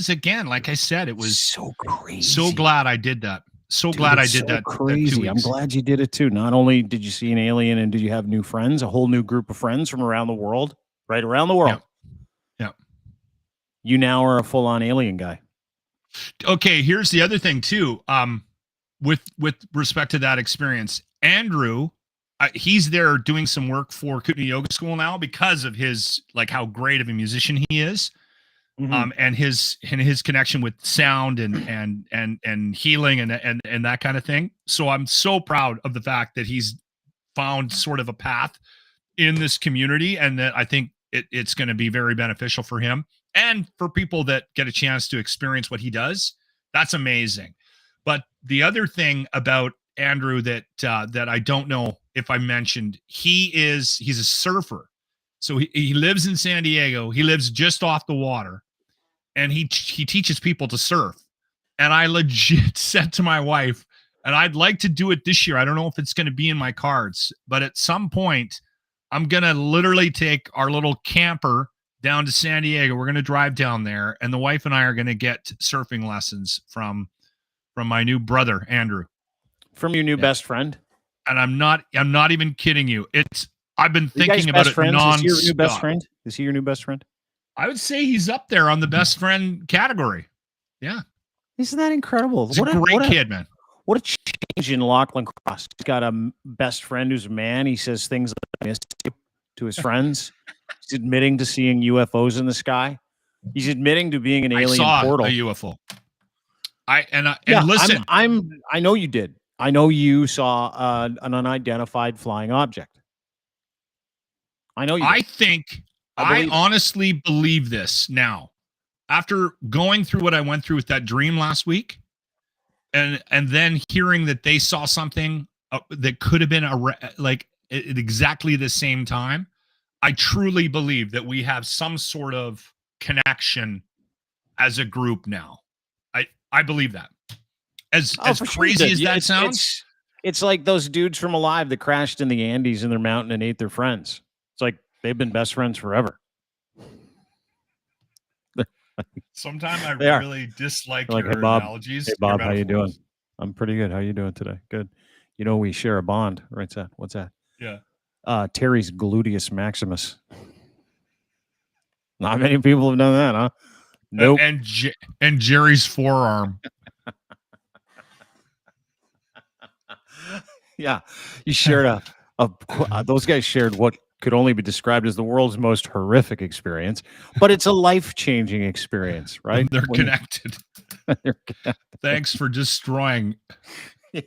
again, like I said, it was so crazy. So glad I did that. Glad I did that. Crazy. I'm glad you did it too. Not only did you see an alien and did you have new friends, a whole new group of friends from around the world, right around the world. Yeah. You now are a full-on alien guy. Okay, here's the other thing too. With respect to that experience, Andrew, he's there doing some work for Kootenai Yoga School now because of his how great of a musician he is, and his connection with sound and healing and that kind of thing. So I'm so proud of the fact that he's found sort of a path in this community, and that I think it's going to be very beneficial for him and for people that get a chance to experience what he does. That's amazing. But the other thing about Andrew that I don't know if I mentioned, he's a surfer. So he lives in San Diego. He lives just off the water, and he teaches people to surf. And I legit said to my wife, and I'd like to do it this year. I don't know if it's going to be in my cards, but at some point I'm going to literally take our little camper down to San Diego. We're going to drive down there, and the wife and I are going to get surfing lessons from my new brother, Andrew. From your new best friend? And I'm not even kidding you. I've been thinking about it nonstop. Is he your new best friend? Is he your new best friend? I would say he's up there on the best friend category. Yeah. Isn't that incredible? He's a great kid, man. What a change in Lochlin Cross. He's got a best friend who's a man. He says things like, I miss you to his friends. He's admitting to seeing UFOs in the sky. He's admitting to being an alien portal. I saw a UFO. Listen. I know you did. I know you saw an unidentified flying object. I know you did. I honestly believe this now. After going through what I went through with that dream last week, and then hearing that they saw something that could have been at exactly the same time, I truly believe that we have some sort of connection as a group now. I believe that. As crazy as that sounds, it's like those dudes from Alive that crashed in the Andes in their mountain and ate their friends. It's like they've been best friends forever. Sometimes I They are. really dislike Like, your hey, Bob. analogies. Hey, your Bob, how you doing? metaphors. I'm pretty good. How you doing today? Good. You know, we share a bond. Right, that. What's that? Yeah. Terry's gluteus maximus. Not many people have done that, huh? Nope. And Jerry's forearm. Yeah, you shared those guys shared what could only be described as the world's most horrific experience, but it's a life-changing experience, right? They're When connected. they're connected. Thanks for destroying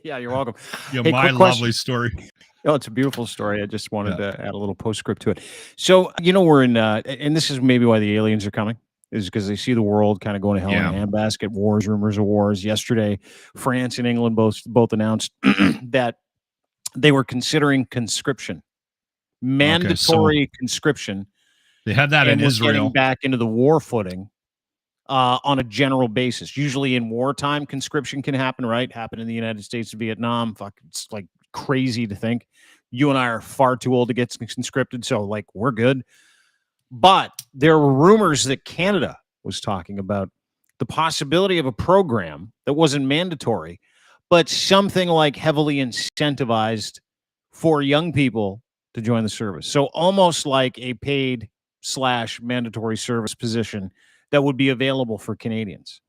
Yeah, you're welcome. my quick lovely question. story. Oh, it's a beautiful story. I just wanted to add a little postscript to it. So, we're in, and this is maybe why the aliens are coming, is because they see the world kind of going to hell in a handbasket, wars, rumors of wars. Yesterday, France and England both announced that they were considering conscription, mandatory conscription. They had that in we're Israel. Getting back into the war footing on a general basis. Usually in wartime, conscription can happen, right? Happened in the United States to Vietnam. Fuck, it's like crazy to think. You and I are far too old to get conscripted, so like we're good. But there were rumors that Canada was talking about the possibility of a program that wasn't mandatory, but something like heavily incentivized for young people to join the service. So almost like a paid / mandatory service position that would be available for Canadians.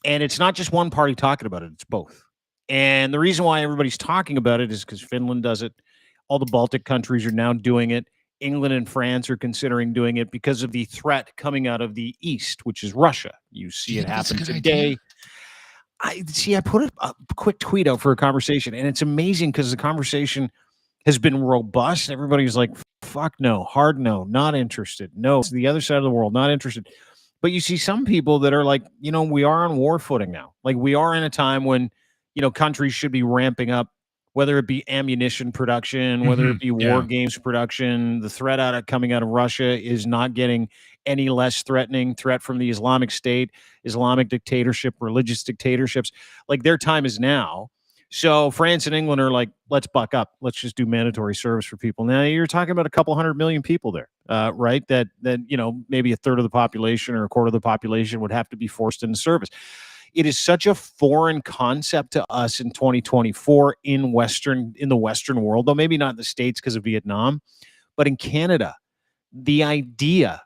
And it's not just one party talking about it, it's both. And the reason why everybody's talking about it is because Finland does it. All the Baltic countries are now doing it. England and France are considering doing it because of the threat coming out of the East, which is Russia. You see it happen today. I put a quick tweet out for a conversation, and it's amazing because the conversation has been robust. Everybody's like, fuck no, hard no, not interested. No, it's the other side of the world, not interested. But you see some people that are like, we are on war footing now. Like we are in a time when, countries should be ramping up, whether it be ammunition production, whether it be war games production. The threat coming out of Russia is not getting any less threatening. Threat from the Islamic State, Islamic dictatorship, religious dictatorships. Like their time is now. So France and England are like, let's buck up. Let's just do mandatory service for people. Now you're talking about a couple 100 million people there, right? That maybe a third of the population or a quarter of the population would have to be forced into service. It is such a foreign concept to us in 2024 in the Western world, though maybe not in the States because of Vietnam, but in Canada, the idea,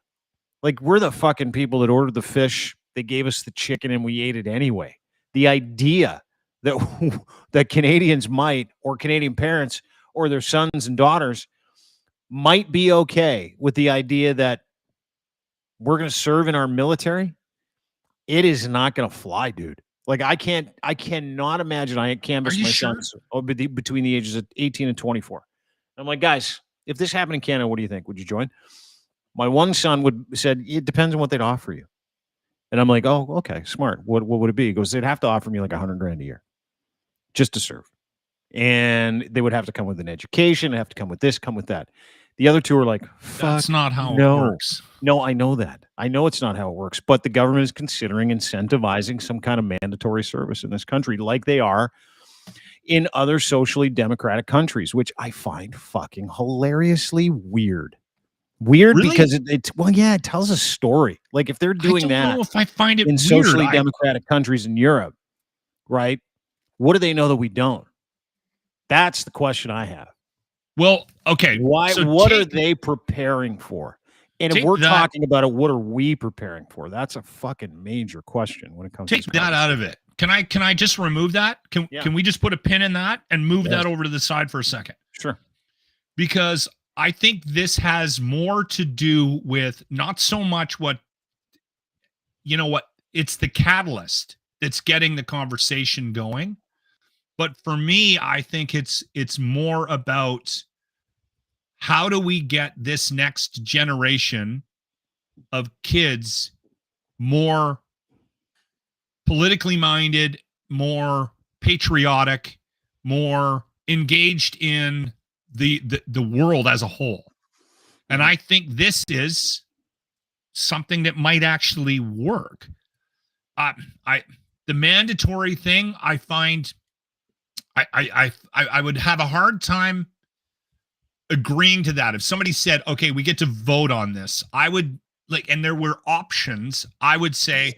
like we're the fucking people that ordered the fish, they gave us the chicken and we ate it anyway. The idea that Canadians might, or Canadian parents or their sons and daughters might be okay with the idea that we're going to serve in our military, it is not going to fly, dude. Like I cannot imagine. I canvassed my sons between the ages of 18 and 24. I'm like, guys, if this happened in Canada, what do you think? Would you join? My one son said, it depends on what they'd offer you. And I'm like, oh, okay, smart. What would it be? He goes, they'd have to offer me like $100,000 a year just to serve. And they would have to come with an education, have to come with this, come with that. The other two are like, fuck, that's not how it works. No, I know that. I know it's not how it works, but the government is considering incentivizing some kind of mandatory service in this country like they are in other socially democratic countries, which I find fucking hilariously weird. Really? Because it tells a story. Like if they're doing that, I don't know if I find it in weird. Socially democratic countries in Europe, right? What do they know that we don't? That's the question I have. Well, okay. What are they preparing for? And if we're talking about it, what are we preparing for? That's a fucking major question when it comes to take that out of it. Can I just remove that? Can we just put a pin in that and move that over to the side for a second? Sure. Because I think this has more to do with not so much it's the catalyst that's getting the conversation going. But for me, I think it's more about how do we get this next generation of kids more politically minded, more patriotic, more engaged in the world as a whole. And I think this is something that might actually work. The mandatory thing, I find I would have a hard time agreeing to that. If somebody said, okay, we get to vote on this, I would like, and there were options, I would say,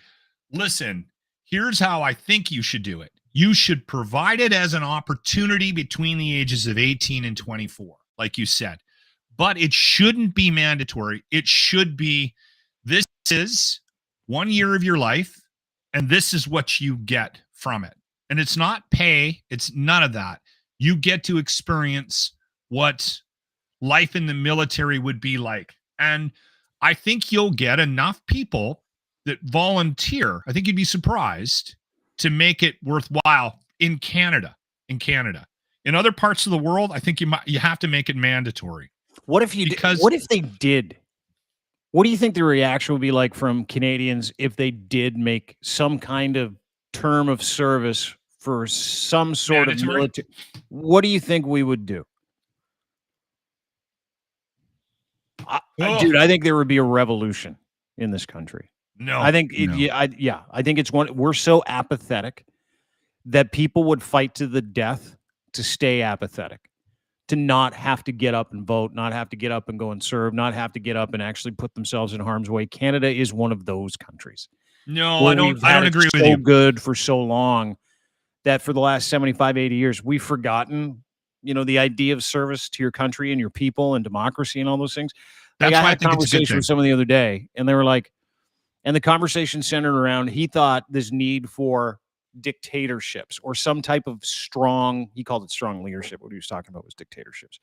listen, here's how I think you should do it. You should provide it as an opportunity between the ages of 18 and 24, like you said. But it shouldn't be mandatory. It should be, this is 1 year of your life, and this is what you get from it. And it's not pay. It's none of that. You get to experience what life in the military would be like. And I think you'll get enough people that volunteer. I think you'd be surprised to make it worthwhile in Canada. In other parts of the world, I think you have to make it mandatory. What if what if they did? What do you think the reaction would be like from Canadians if they did make some kind of term of service for some sort of military? What do you think we would do? Dude, I think there would be a revolution in this country. No, I think I think it's we're so apathetic that people would fight to the death to stay apathetic, to not have to get up and vote, not have to get up and go and serve, not have to get up and actually put themselves in harm's way. Canada is one of those countries. No, I don't agree with you. So good for so long that for the last 75, 80 years, we've forgotten, the idea of service to your country and your people and democracy and all those things. That's I why had a conversation with someone the other day, and they were like, and the conversation centered around, he thought this need for dictatorships or some type of strong, he called it strong leadership. What he was talking about was dictatorships.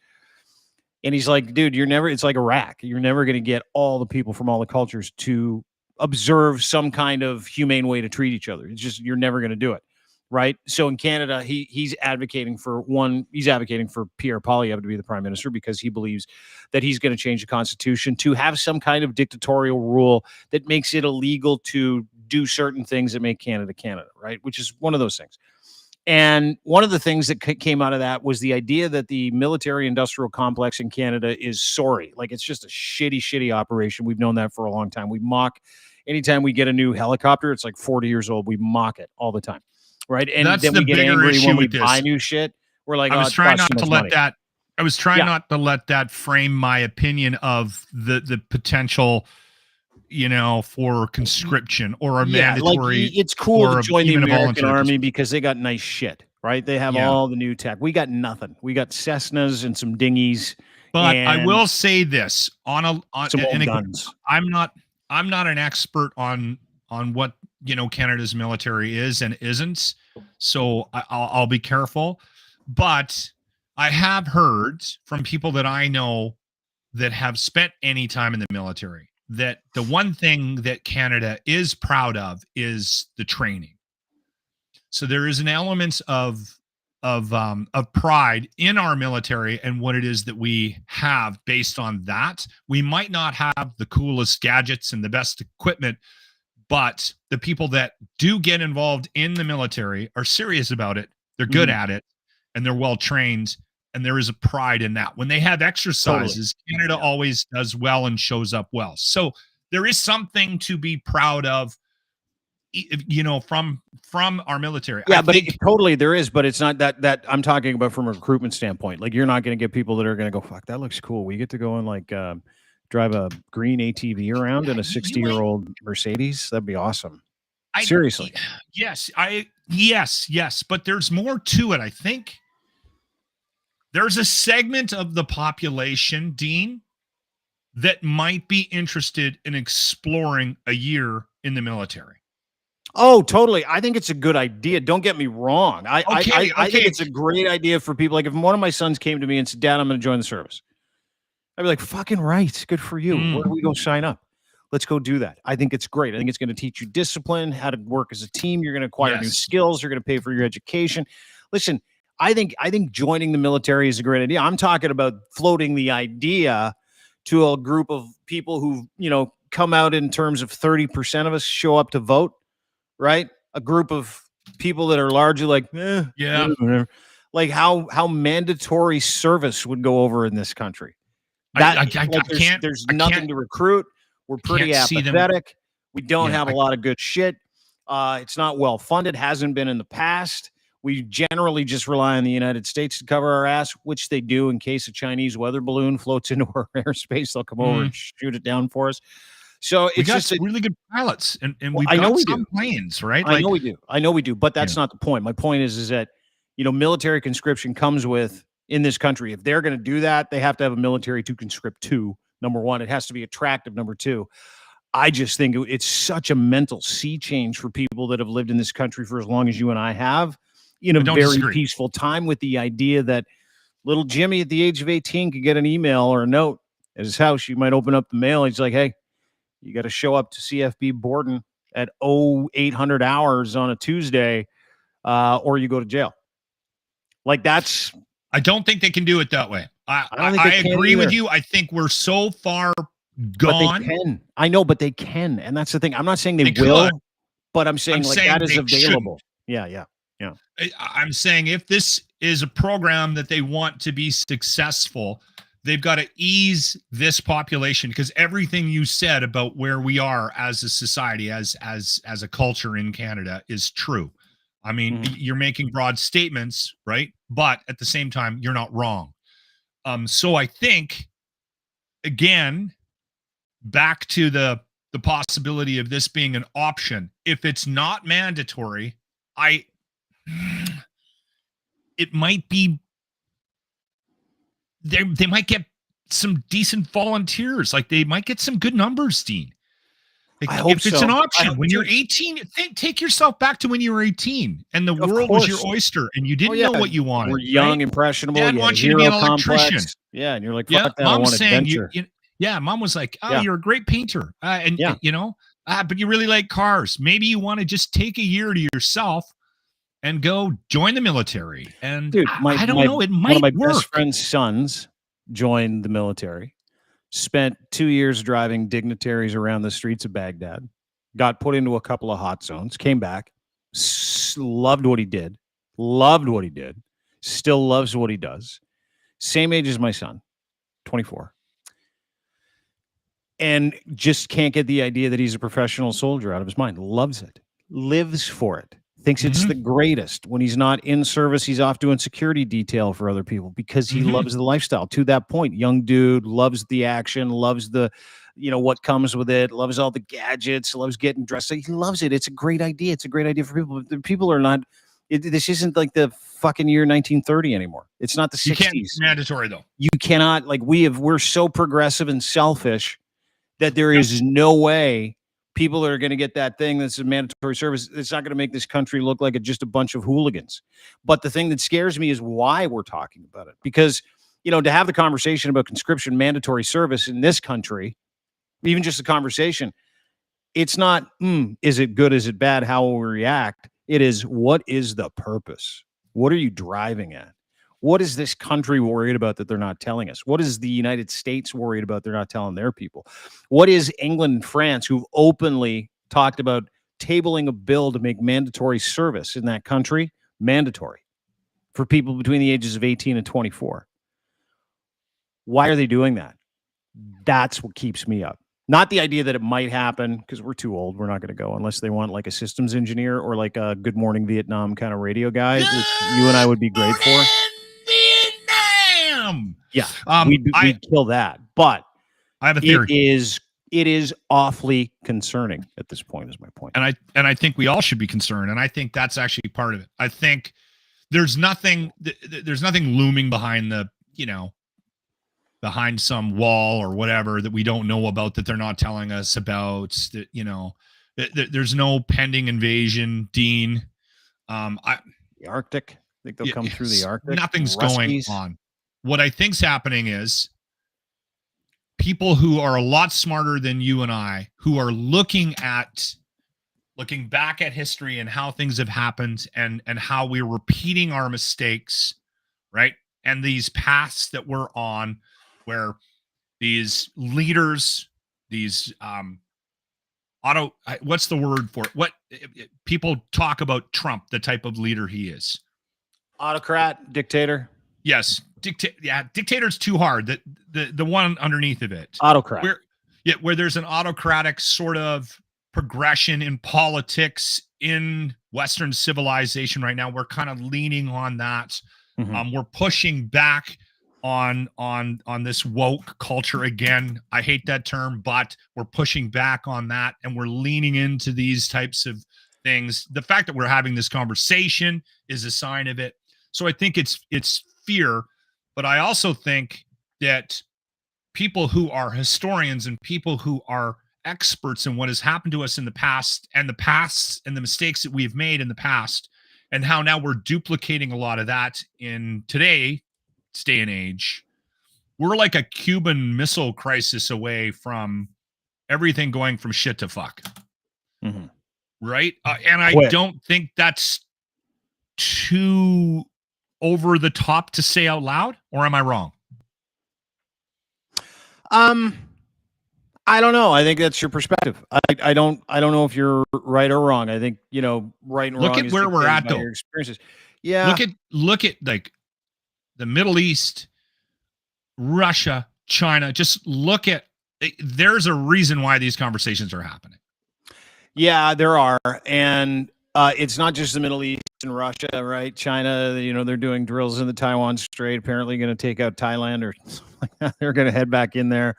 And he's like, dude, it's like Iraq. You're never going to get all the people from all the cultures to observe some kind of humane way to treat each other. It's just, you're never going to do it. Right. So in Canada, he's advocating for Pierre Poilievre to be the prime minister because he believes that he's going to change the constitution to have some kind of dictatorial rule that makes it illegal to do certain things that make Canada Canada. Right. Which is one of those things. And one of the things that came out of that was the idea that the military industrial complex in Canada is sorry. Like, it's just a shitty operation. We've known that for a long time. We mock anytime we get a new helicopter. It's like 40 years old. We mock it all the time. Right. And then we get angry when we buy new shit. We're like, I was trying not to let that. I was trying not to let that frame my opinion of the potential, for conscription or a mandatory. Like, it's cool to join the American Army because they got nice shit, right? They have all the new tech. We got nothing. We got Cessnas and some dinghies. But I will say this on some old guns. I'm not an expert on what Canada's military is and isn't, so I'll be careful. But I have heard from people that I know that have spent any time in the military that the one thing that Canada is proud of is the training. So there is an element of pride in our military and what it is that we have based on that. We might not have the coolest gadgets and the best equipment, but the people that do get involved in the military are serious about it. They're good at it, and they're well trained, and there is a pride in that. When they have exercises, Canada always does well and shows up well. So there is something to be proud of, from our military. Yeah, totally there is, but it's not that I'm talking about from a recruitment standpoint. Like, you're not going to get people that are going to go, fuck, that looks cool. We get to go and drive a green ATV around in a 60-year-old Mercedes. That'd be awesome. Seriously. Yes. But there's more to it. I think there's a segment of the population, Dean, that might be interested in exploring a year in the military. Oh, totally. I think it's a good idea. Don't get me wrong. I think it's a great idea for people. Like, if one of my sons came to me and said, Dad, I'm going to join the service, I'd be like, fucking right. Good for you. Where do we go sign up? Let's go do that. I think it's great. I think it's going to teach you discipline, how to work as a team. You're going to acquire new skills. You're going to pay for your education. Listen, I think joining the military is a great idea. I'm talking about floating the idea to a group of people who, come out in terms of 30% of us show up to vote, right? A group of people that are largely like, whatever. Like how mandatory service would go over in this country. There's nothing to recruit. We're pretty apathetic. We don't have a lot of good shit. It's not well funded. Hasn't been in the past. We generally just rely on the United States to cover our ass, which they do in case a Chinese weather balloon floats into our airspace. They'll come over and shoot it down for us. So We it's got just some really good pilots, and we've I know got we some do. planes, right? I know we do. I know we do, but that's not the point. My point is that, military conscription comes with, in this country, if they're going to do that, they have to have a military to conscript to. Number one, it has to be attractive. Number two, I just think it's such a mental sea change for people that have lived in this country for as long as you and I have, in a very peaceful time, with the idea that little Jimmy at the age of 18 could get an email or a note at his house. You might open up the mail. He's like, hey, you got to show up to CFB Borden at 0800 hours on a Tuesday, or you go to jail. Like, that's. I don't think they can do it that way. I agree with you. I think we're so far gone. But they can. I know, but they can, and that's the thing. I'm not saying they will, but I'm saying that is available. Yeah. I'm saying if this is a program that they want to be successful, they've got to ease this population, because everything you said about where we are as a society, as a culture in Canada, is true. I mean, you're making broad statements, right? But at the same time, you're not wrong. So I think, again, back to the possibility of this being an option. If it's not mandatory, it might be. They might get some decent volunteers. Like, they might get some good numbers, Dean. I hope if it's an option, when you're 18, take yourself back to when you were 18 and the world was your oyster and you didn't know what you wanted. We're young, impressionable. Dad wants you to be an electrician. Complex. Yeah, and you're like, fuck that, I want adventure. Mom was like, you're a great painter. But you really like cars. Maybe you want to just take a year to yourself and go join the military. And dude, I don't know, it might one of my work. Best friend's sons joined the military. Spent 2 years driving dignitaries around the streets of Baghdad, got put into a couple of hot zones, came back, loved what he did, still loves what he does. Same age as my son, 24. And just can't get the idea that he's a professional soldier out of his mind. Loves it, lives for it, thinks it's the greatest. When he's not in service, he's off doing security detail for other people because he loves the lifestyle. To that point, young dude, loves the action, loves the, what comes with it, loves all the gadgets, loves getting dressed. He loves it. It's a great idea. It's a great idea for people. But people are not, this isn't like the fucking year 1930 anymore. It's not the 60s. You can't, it's mandatory though. You cannot, we're so progressive and selfish that there is no way people that are going to get that thing that's a mandatory service, it's not going to make this country look like just a bunch of hooligans. But the thing that scares me is why we're talking about it. Because, to have the conversation about conscription mandatory service in this country, even just a conversation, it's not, is it good, is it bad, how will we react? It is, what is the purpose? What are you driving at? What is this country worried about that they're not telling us? What is the United States worried about they're not telling their people? What is England and France, who've openly talked about tabling a bill to make mandatory service in that country mandatory for people between the ages of 18 and 24? Why are they doing that? That's what keeps me up. Not the idea that it might happen, because we're too old. We're not going to go unless they want like a systems engineer or like a Good Morning Vietnam kind of radio guy, which you and I would be great for. Yeah, we'd kill that. But I have a theory. It is awfully concerning at this point, is my point. And I think we all should be concerned. And I think that's actually part of it. I think there's nothing looming behind behind some wall or whatever that we don't know about, that they're not telling us about. That there's no pending invasion, Dean. The Arctic. I think they'll come through the Arctic. Nothing's going on. What I think's happening is people who are a lot smarter than you and I, who are looking back at history and how things have happened and how we're repeating our mistakes, right? And these paths that we're on, where these leaders, these what's the word for it? What people talk about Trump, the type of leader he is. Autocrat, dictator. Yes. Dictator's too hard. The one underneath of it. Autocrat. Where there's an autocratic sort of progression in politics in Western civilization right now, we're kind of leaning on that. Mhm. We're pushing back on this woke culture again. I hate that term, but we're pushing back on that, and we're leaning into these types of things. The fact that we're having this conversation is a sign of it. So I think it's fear, but I also think that people who are historians and people who are experts in what has happened to us in the past and the mistakes that we've made in the past, and how now we're duplicating a lot of that in today's day and age. We're like a Cuban Missile Crisis away from everything going from shit to fuck. Mhm. Right? And I Quick. don't think that's too over the top to say out loud, or am I wrong? I don't know. I think that's your perspective. I don't know if you're right or wrong. I think, right and Look wrong at is where we're dictated at, by though. your experiences. Yeah. Look at like the Middle East, Russia, China. Just look at there's a reason why these conversations are happening. Yeah, there are. And it's not just the Middle East and Russia, right? China, they're doing drills in the Taiwan Strait, apparently going to take out Thailand or something like that. They're going to head back in there.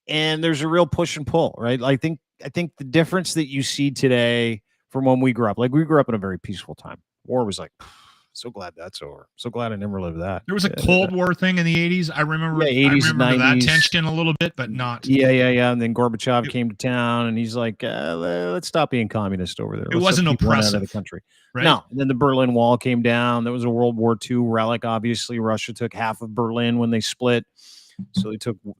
And there's a real push and pull, right? I think the difference that you see today from when we grew up, like we grew up in a very peaceful time. War was like, so glad that's over. So glad I never lived that. There was a Cold War thing in the 80s. I remember, Yeah, 80s, I remember that 90s. tension a little bit, but not. Yeah. And then Gorbachev came to town, and he's like, let's stop being communist over there. It wasn't Let's let people run out of oppressive, the country. right? No. And then the Berlin Wall came down. There was a World War II relic. Obviously, Russia took half of Berlin when they split. So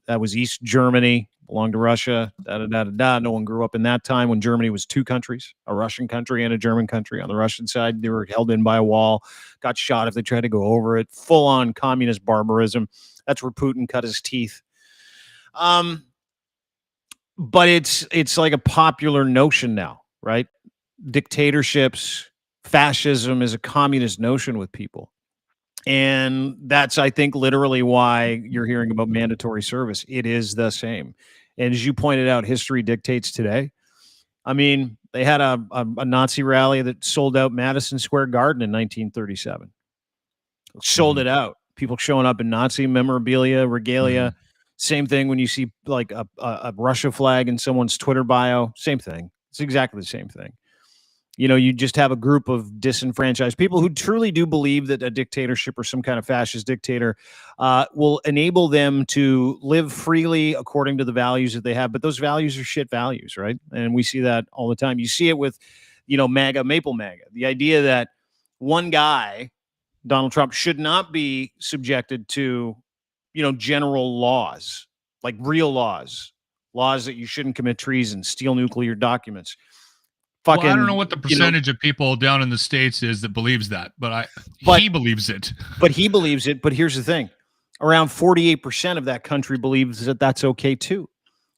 that was East Germany, belonged to Russia. No one grew up in that time when Germany was two countries, a Russian country and a German country. On the Russian side, they were held in by a wall, got shot if they tried to go over it. Full on communist barbarism. That's where Putin cut his teeth. But it's like a popular notion now, right? Dictatorships, fascism is a communist notion with people. And that's, I think, literally why you're hearing about mandatory service. It is the same. And as you pointed out, history dictates today. I mean, they had a Nazi rally that sold out Madison Square Garden in 1937. Sold it out. People showing up in Nazi memorabilia, regalia. Same thing when you see like a Russia flag in someone's Twitter bio. Same thing. It's exactly the same thing. You just have a group of disenfranchised people who truly do believe that a dictatorship or some kind of fascist dictator will enable them to live freely according to the values that they have. But those values are shit values, right? And we see that all the time. You see it with, MAGA, Maple MAGA. The idea that one guy, Donald Trump, should not be subjected to, general laws, like real laws that you shouldn't commit treason, steal nuclear documents. Well, I don't know what the percentage of people down in the States is that believes that, but he believes it. But he believes it. But here's the thing. Around 48% of that country believes that that's okay too.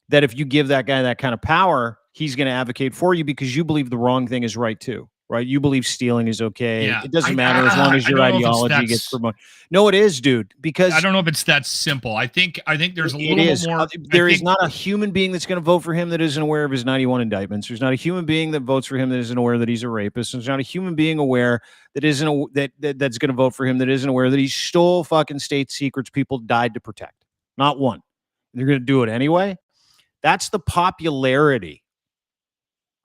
That if you give that guy that kind of power, he's going to advocate for you because you believe the wrong thing is right too. Right? You believe stealing is okay. Yeah. It doesn't matter as long as your ideology gets promoted. No, it is, dude. Because I don't know if it's that simple. I think there's a little bit more. There is not a human being that's going to vote for him that isn't aware of his 91 indictments. There's not a human being that votes for him that isn't aware that he's a rapist. There's not a human being aware that that's going to vote for him that isn't aware that he stole fucking state secrets people died to protect. Not one. They're going to do it anyway. That's the popularity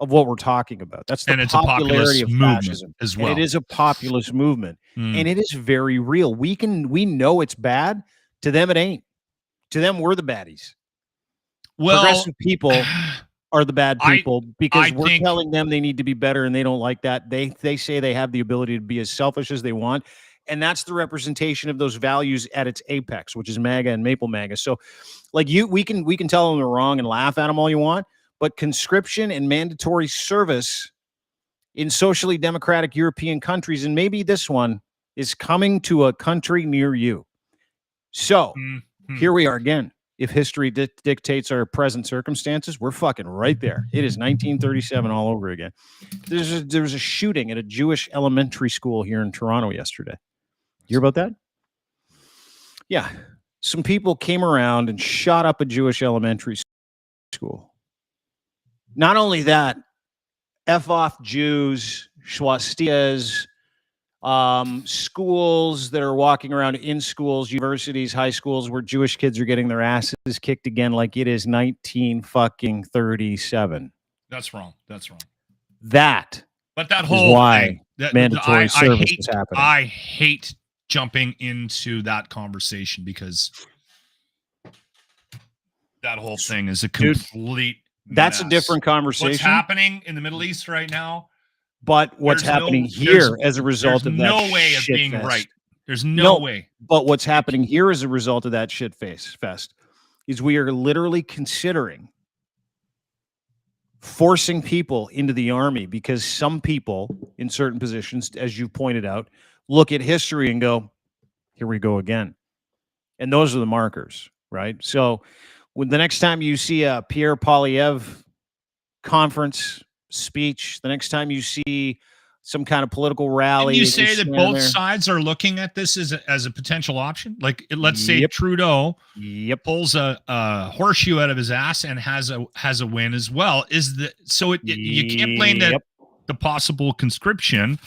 of what we're talking about. That's the popularity of fascism as well. And it is a populist movement, and it is very real. We know it's bad. To them, it ain't. To them, we're the baddies. Well, progressive people are the bad people because we're telling them they need to be better, and they don't like that. They say they have the ability to be as selfish as they want, and that's the representation of those values at its apex, which is MAGA and Maple MAGA. So, like we can tell them they're wrong and laugh at them all you want. But conscription and mandatory service in socially democratic European countries, and maybe this one, is coming to a country near you. So here we are again. If history dictates our present circumstances, we're fucking right there. It is 1937 all over again. There was a shooting at a Jewish elementary school here in Toronto yesterday. You hear about that? Yeah. Some people came around and shot up a Jewish elementary school. Not only that, F off Jews, swastikas, schools that are walking around in schools, universities, high schools where Jewish kids are getting their asses kicked again like it is 1937. That's wrong. That's wrong. That But that is whole why thing, mandatory service is happening. I hate jumping into that conversation because that whole thing is a complete That's a mess. different conversation. What's happening in the Middle East right now? But what's happening here as a result of that no way of being fest. right. There's no way. But what's happening here as a result of that shit fest is we are literally considering forcing people into the army because some people in certain positions, as you pointed out, look at history and go, here we go again. And those are the markers, right? So when the next time you see a Pierre Poilievre conference speech, the next time you see some kind of political rally, and you say that both sides are looking at this as a potential option. Like, let's say Trudeau pulls a horseshoe out of his ass and has a win as well. You can't blame the possible conscription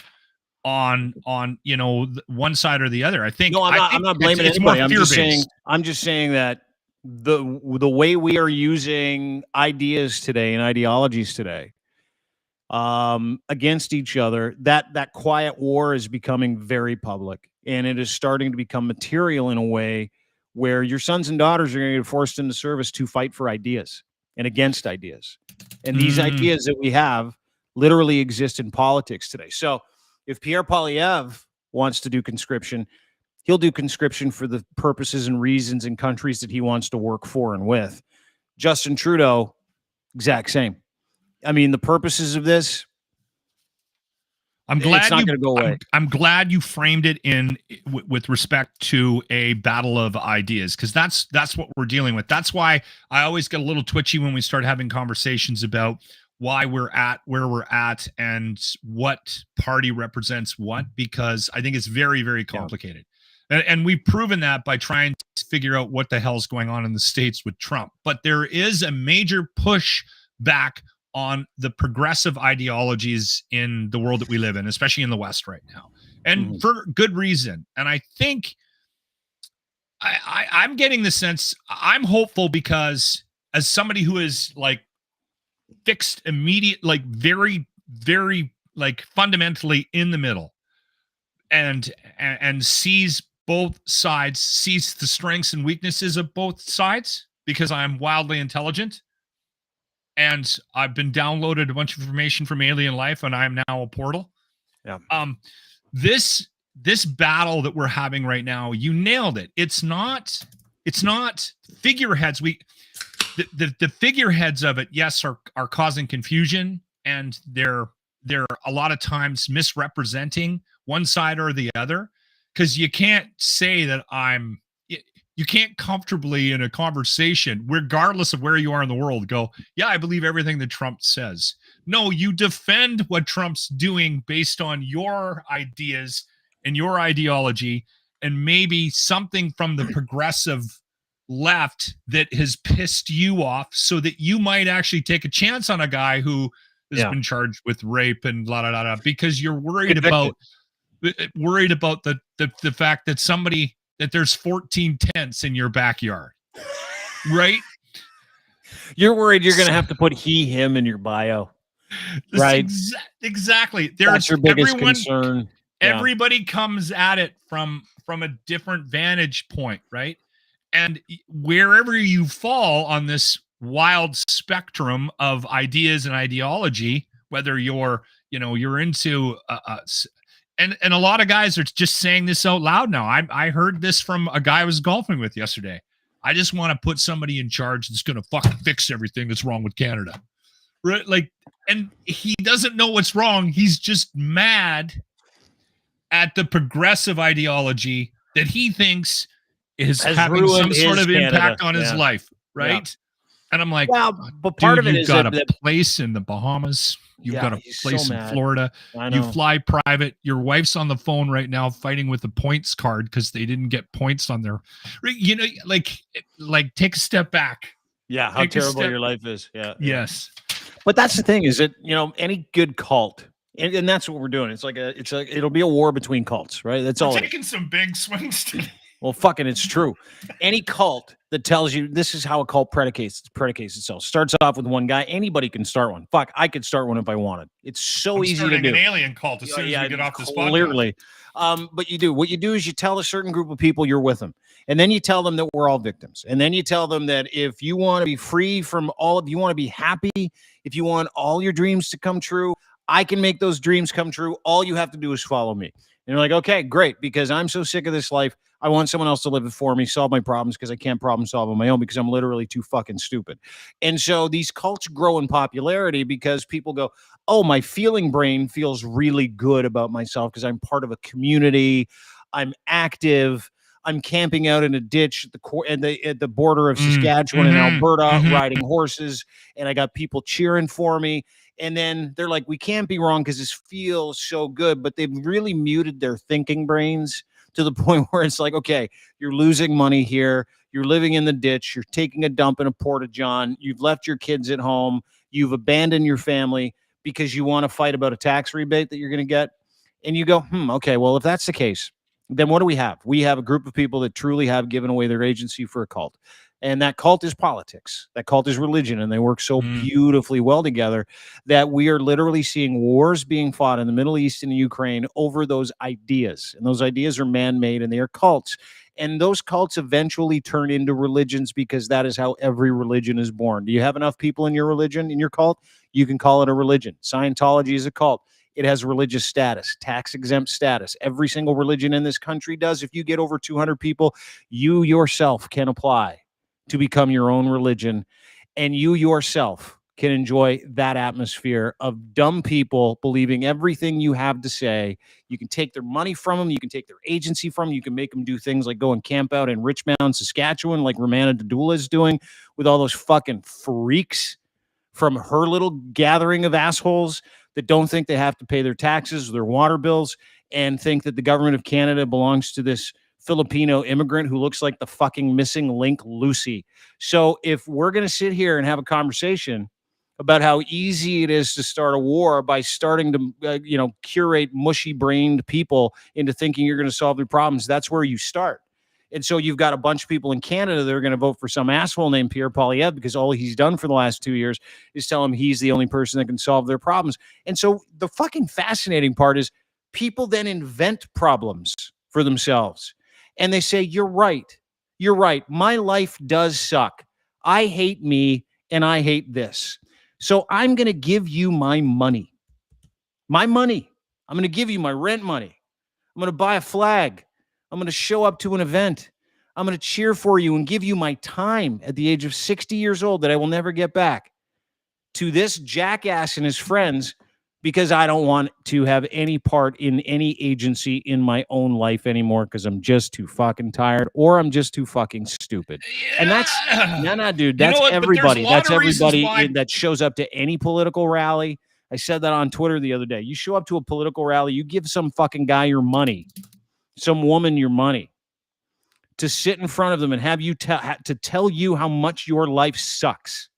on one side or the other. I think I'm not blaming anybody. I'm just saying that the way we are using ideas today and ideologies today against each other, that quiet war is becoming very public, and it is starting to become material in a way where your sons and daughters are going to get forced into service to fight for ideas and against ideas. And these ideas that we have literally exist in politics today. So if Pierre Poilievre wants to do conscription, he'll do conscription for the purposes and reasons and countries that he wants to work for and with. Justin Trudeau, exact same. I mean, the purposes of this, I'm glad it's not going to go away. I'm glad you framed it with respect to a battle of ideas, because that's what we're dealing with. That's why I always get a little twitchy when we start having conversations about why we're at where we're at and what party represents what, because I think it's very, very complicated. And we've proven that by trying to figure out what the hell is going on in the States with Trump. But there is a major push back on the progressive ideologies in the world that we live in, especially in the West right now, and for good reason. And I think I'm getting the sense, I'm hopeful, because as somebody who is like fixed immediate, like very, very like fundamentally in the middle, and sees both sides, sees the strengths and weaknesses of both sides, because I'm wildly intelligent. And I've been downloaded a bunch of information from Alien Life, and I'm now a portal. Yeah. This battle that we're having right now, you nailed it. It's not figureheads. The figureheads of it, yes, are causing confusion, and they're a lot of times misrepresenting one side or the other, because you can't say that you can't comfortably in a conversation, regardless of where you are in the world, go, yeah, I believe everything that Trump says. No, you defend what Trump's doing based on your ideas and your ideology, and maybe something from the progressive left that has pissed you off, so that you might actually take a chance on a guy who has been charged with rape and la la la, because you're worried about the fact that that there's 14 tents in your backyard, right? You're worried you're going to have to put he, him in your bio, right? Exactly. That's your biggest concern. Everybody comes at it from a different vantage point, right? And wherever you fall on this wild spectrum of ideas and ideology, whether you're into and a lot of guys are just saying this out loud now. I heard this from a guy I was golfing with yesterday. I just want to put somebody in charge that's going to fucking fix everything that's wrong with Canada. Right? Like, and he doesn't know what's wrong. He's just mad at the progressive ideology that he thinks is having some sort of impact on his life. Right. Yeah. And I'm like, well, but part of it is got a place in the Bahamas. You've got a place in Florida. You fly private. Your wife's on the phone right now fighting with the points card because they didn't get points on their, like take a step back. Yeah. How terrible your life is. Yeah. Yes. But that's the thing is that, any good cult, and that's what we're doing. It'll be a war between cults, right? That's all. We're taking some big swings today. Well, fucking, it's true. Any cult that tells you this is how a cult predicates itself. Starts off with one guy. Anybody can start one. Fuck, I could start one if I wanted. It's so easy to do. An alien cult as soon as we get off this podcast. Clearly. But what you do is you tell a certain group of people you're with them. And then you tell them that we're all victims. And then you tell them that if you want to be free from you want to be happy, if you want all your dreams to come true, I can make those dreams come true. All you have to do is follow me. And you're like, okay, great, because I'm so sick of this life. I want someone else to live it for me, solve my problems, because I can't problem solve on my own because I'm literally too fucking stupid. And so these cults grow in popularity because people go, oh, my feeling brain feels really good about myself because I'm part of a community. I'm active. I'm camping out in a ditch at the border of Saskatchewan and Alberta, riding horses, and I got people cheering for me. And then they're like, we can't be wrong because this feels so good, but they've really muted their thinking brains to the point where it's like, okay, you're losing money here. You're living in the ditch. You're taking a dump in a porta-john. You've left your kids at home. You've abandoned your family because you want to fight about a tax rebate that you're going to get. And you go, okay, well, if that's the case, then what do we have? We have a group of people that truly have given away their agency for a cult. And that cult is politics. That cult is religion. And they work so beautifully well together that we are literally seeing wars being fought in the Middle East and Ukraine over those ideas. And those ideas are man-made and they are cults. And those cults eventually turn into religions because that is how every religion is born. Do you have enough people in your religion, in your cult? You can call it a religion. Scientology is a cult. It has religious status, tax-exempt status. Every single religion in this country does. If you get over 200 people, you yourself can apply to become your own religion, and you yourself can enjoy that atmosphere of dumb people believing everything you have to say. You can take their money from them. You can take their agency from them. You can make them do things like go and camp out in Richmond, Saskatchewan, like Romana Dadula is doing with all those fucking freaks from her little gathering of assholes that don't think they have to pay their taxes or their water bills and think that the government of Canada belongs to this Filipino immigrant who looks like the fucking missing link Lucy. So if we're going to sit here and have a conversation about how easy it is to start a war by starting to, curate mushy-brained people into thinking you're going to solve their problems, that's where you start. And so you've got a bunch of people in Canada that are going to vote for some asshole named Pierre Poilievre because all he's done for the last 2 years is tell them he's the only person that can solve their problems. And so the fucking fascinating part is people then invent problems for themselves. And they say, you're right. You're right. My life does suck. I hate me and I hate this. So I'm going to give you my money. My money. I'm going to give you my rent money. I'm going to buy a flag. I'm going to show up to an event. I'm going to cheer for you and give you my time at the age of 60 years old that I will never get back to this jackass and his friends because I don't want to have any part in any agency in my own life anymore because I'm just too fucking tired or I'm just too fucking stupid. Yeah. And that's, no, dude, that's everybody. That's everybody that shows up to any political rally. I said that on Twitter the other day. You show up to a political rally, you give some fucking guy your money, some woman your money to sit in front of them and have you to tell you how much your life sucks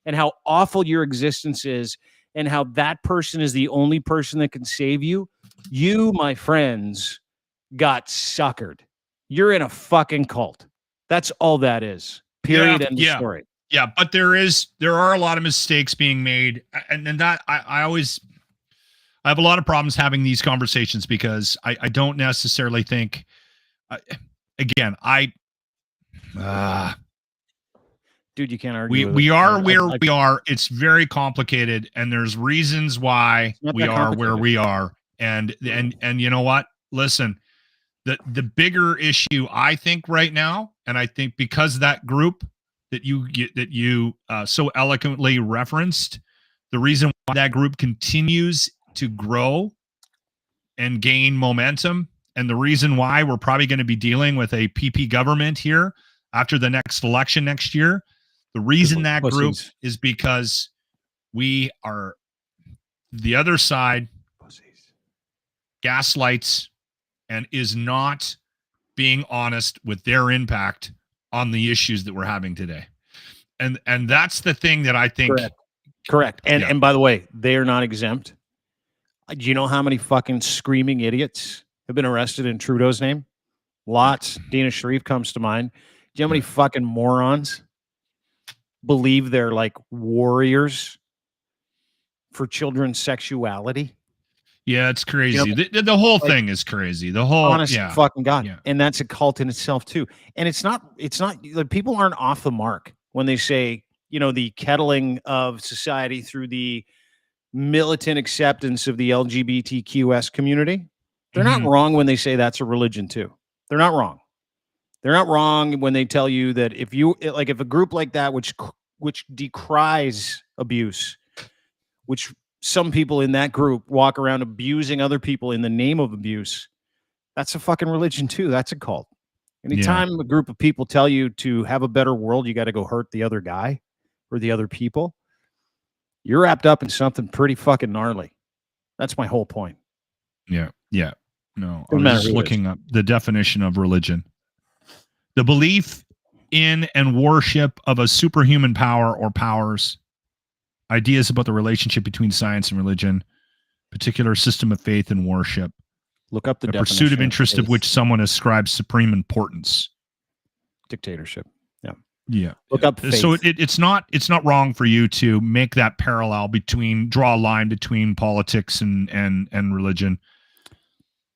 and how awful your existence is and how that person is the only person that can save you. You, my friends, got suckered. You're in a fucking cult. That's all that is. Period. End of story. Yeah, but there are a lot of mistakes being made, and that I have a lot of problems having these conversations because I don't necessarily think. Dude, you can't argue. We are where we are. It's very complicated, and there's reasons why we are where we are. And you know what? Listen, the bigger issue I think right now, and I think because that group that you so eloquently referenced, the reason why that group continues to grow and gain momentum, and the reason why we're probably going to be dealing with a PP government here after the next election next year. The reason that group is because we are the other side gaslights and is not being honest with their impact on the issues that we're having today. And that's the thing that I think Correct. And Yeah. and by the way, they are not exempt. Do you know how many fucking screaming idiots have been arrested in Trudeau's name? Lots. Dina Sharif comes to mind. Do you know how many fucking morons believe they're like warriors for children's sexuality? Yeah, it's crazy. You know, The whole like, thing is crazy. The whole honest to fucking God. Yeah. And that's a cult in itself too. And it's not like, people aren't off the mark when they say, you know, the kettling of society through the militant acceptance of the LGBTQS community. They're not wrong when they say that's a religion too. They're not wrong. They're not wrong when they tell you that if a group like that, which decries abuse, which some people in that group walk around abusing other people in the name of abuse, that's a fucking religion too. That's a cult. Anytime a group of people tell you to have a better world, you got to go hurt the other guy or the other people, you're wrapped up in something pretty fucking gnarly. That's my whole point. Yeah. Yeah. No, Doesn't I'm matter just who it looking up the definition of religion. The belief in and worship of a superhuman power or powers, ideas about the relationship between science and religion, particular system of faith and worship, Look up the a definition pursuit of interest of faith. which someone ascribes supreme importance. Dictatorship. Yeah. Yeah. Look up faith. So it's not wrong for you to make that parallel draw a line between politics and religion.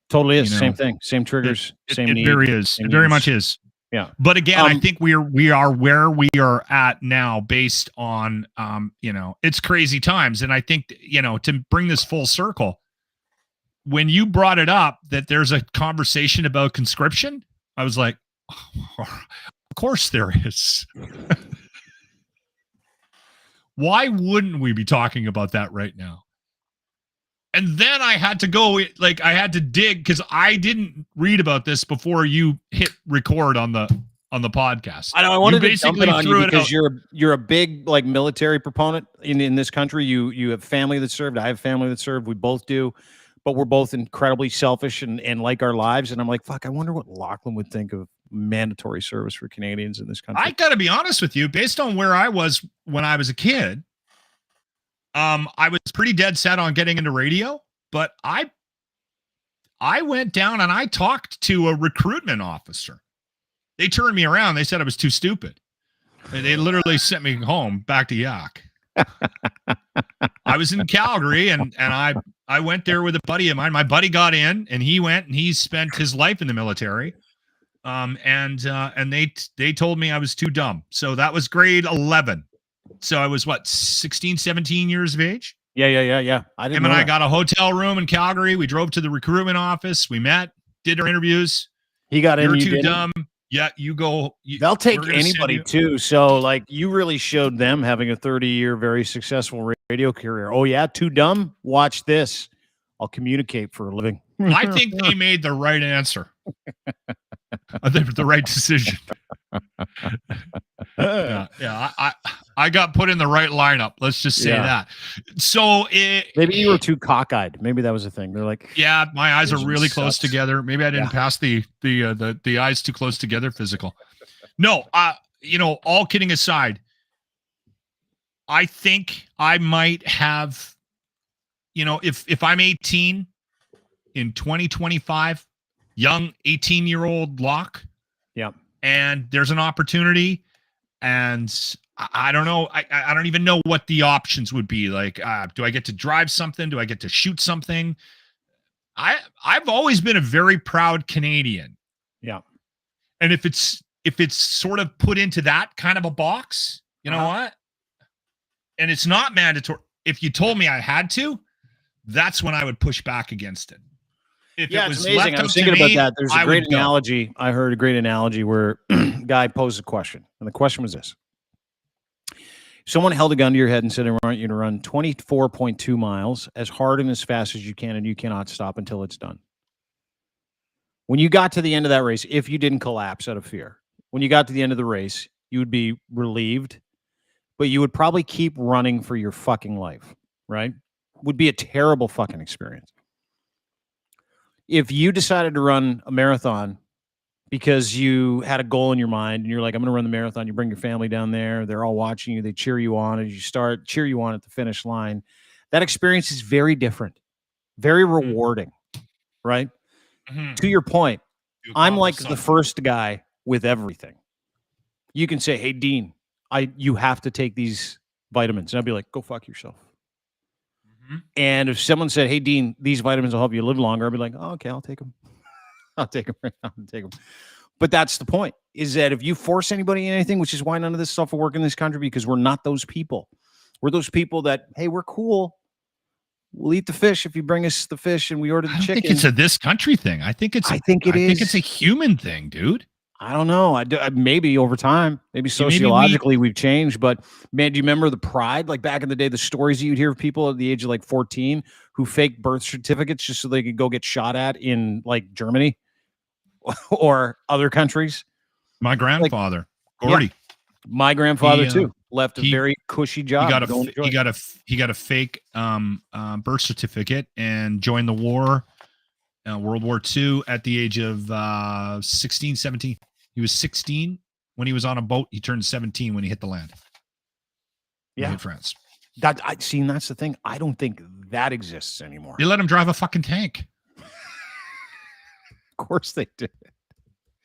Totally is. You know, Same thing. Same triggers. Same it need. very is. Same It very needs. much is. Yeah. But again, I think we are where we are at now based on it's crazy times. And I think, to bring this full circle, when you brought it up that there's a conversation about conscription, I was like, of course there is. Why wouldn't we be talking about that right now? And then I had to go, I had to dig because I didn't read about this before you hit record on the podcast. I know. I wanted to dump it on you because you're a big military proponent in this country. You have family that served. I have family that served. We both do, but we're both incredibly selfish and like our lives. And I'm like, fuck, I wonder what Lochlin would think of mandatory service for Canadians in this country. I got to be honest with you, based on where I was when I was a kid. I was pretty dead set on getting into radio, but I went down and I talked to a recruitment officer. They turned me around. They said I was too stupid. They literally sent me home back to Yak. I was in Calgary and I went there with a buddy of mine. My buddy got in and he went and he spent his life in the military. And they told me I was too dumb. So that was grade 11. So I was 16, 17 years of age. Yeah. Him and I got a hotel room in Calgary. We drove to the recruitment office. We met, did our interviews. He got in. You're too dumb. Yeah, you go. They'll take anybody too. So you really showed them having a 30-year, very successul radio career. Oh yeah, too dumb? Watch this. I'll communicate for a living. I think they made the right answer. The right decision. I got put in the right lineup. Let's just say that. So maybe you were too cockeyed. Maybe that was the thing. They're like, yeah, my eyes are really close together. Maybe I didn't pass the eyes too close together physical. No, all kidding aside, I think I might have, if I'm 18 in 2025, young 18-year-old Locke. Yeah. And there's an opportunity, and I don't know. I don't even know what the options would be. Do I get to drive something? Do I get to shoot something? I've always been a very proud Canadian. Yeah. And if it's sort of put into that kind of a box, you know what? And it's not mandatory. If you told me I had to, that's when I would push back against it. If it was it's amazing. I was thinking about that. There's a great analogy. I heard a great analogy where a guy posed a question. And the question was this. Someone held a gun to your head and said, I want you to run 24.2 miles as hard and as fast as you can, and you cannot stop until it's done. When you got to the end of that race, if you didn't collapse out of fear, when you got to the end of the race, you would be relieved, but you would probably keep running for your fucking life, right? Would be a terrible fucking experience. If you decided to run a marathon because you had a goal in your mind and you're like, I'm going to run the marathon. You bring your family down there. They're all watching you. They cheer you on as you start, cheer you on at the finish line. That experience is very different, very rewarding, right? To your point, I'm like the first guy with everything. You can say, hey, Dean, you have to take these vitamins. And I'll be like, go fuck yourself. And if someone said, hey, Dean, these vitamins will help you live longer, I'll be like, oh, okay, I'll take them. I'll take them right now. I'll take them. But that's the point, is that if you force anybody in anything, which is why none of this stuff will work in this country, because we're not those people. We're those people that, hey, we're cool. We'll eat the fish if you bring us the fish and we order the chicken. I think it's a this country thing. I think it's a human thing, dude. I don't know. Maybe over time, maybe sociologically we've changed. But man, do you remember the pride? Like back in the day, the stories you'd hear of people at the age of like 14 who faked birth certificates just so they could go get shot at in like Germany or other countries. My grandfather, Gordy. Yeah, my grandfather too left a very cushy job. He got a fake birth certificate and joined the war, World War II, at the age of 16, 17. He was 16 when he was on a boat. He turned 17 when he hit the land. Yeah, in France. That's the thing. I don't think that exists anymore. They let him drive a fucking tank. Of course they did.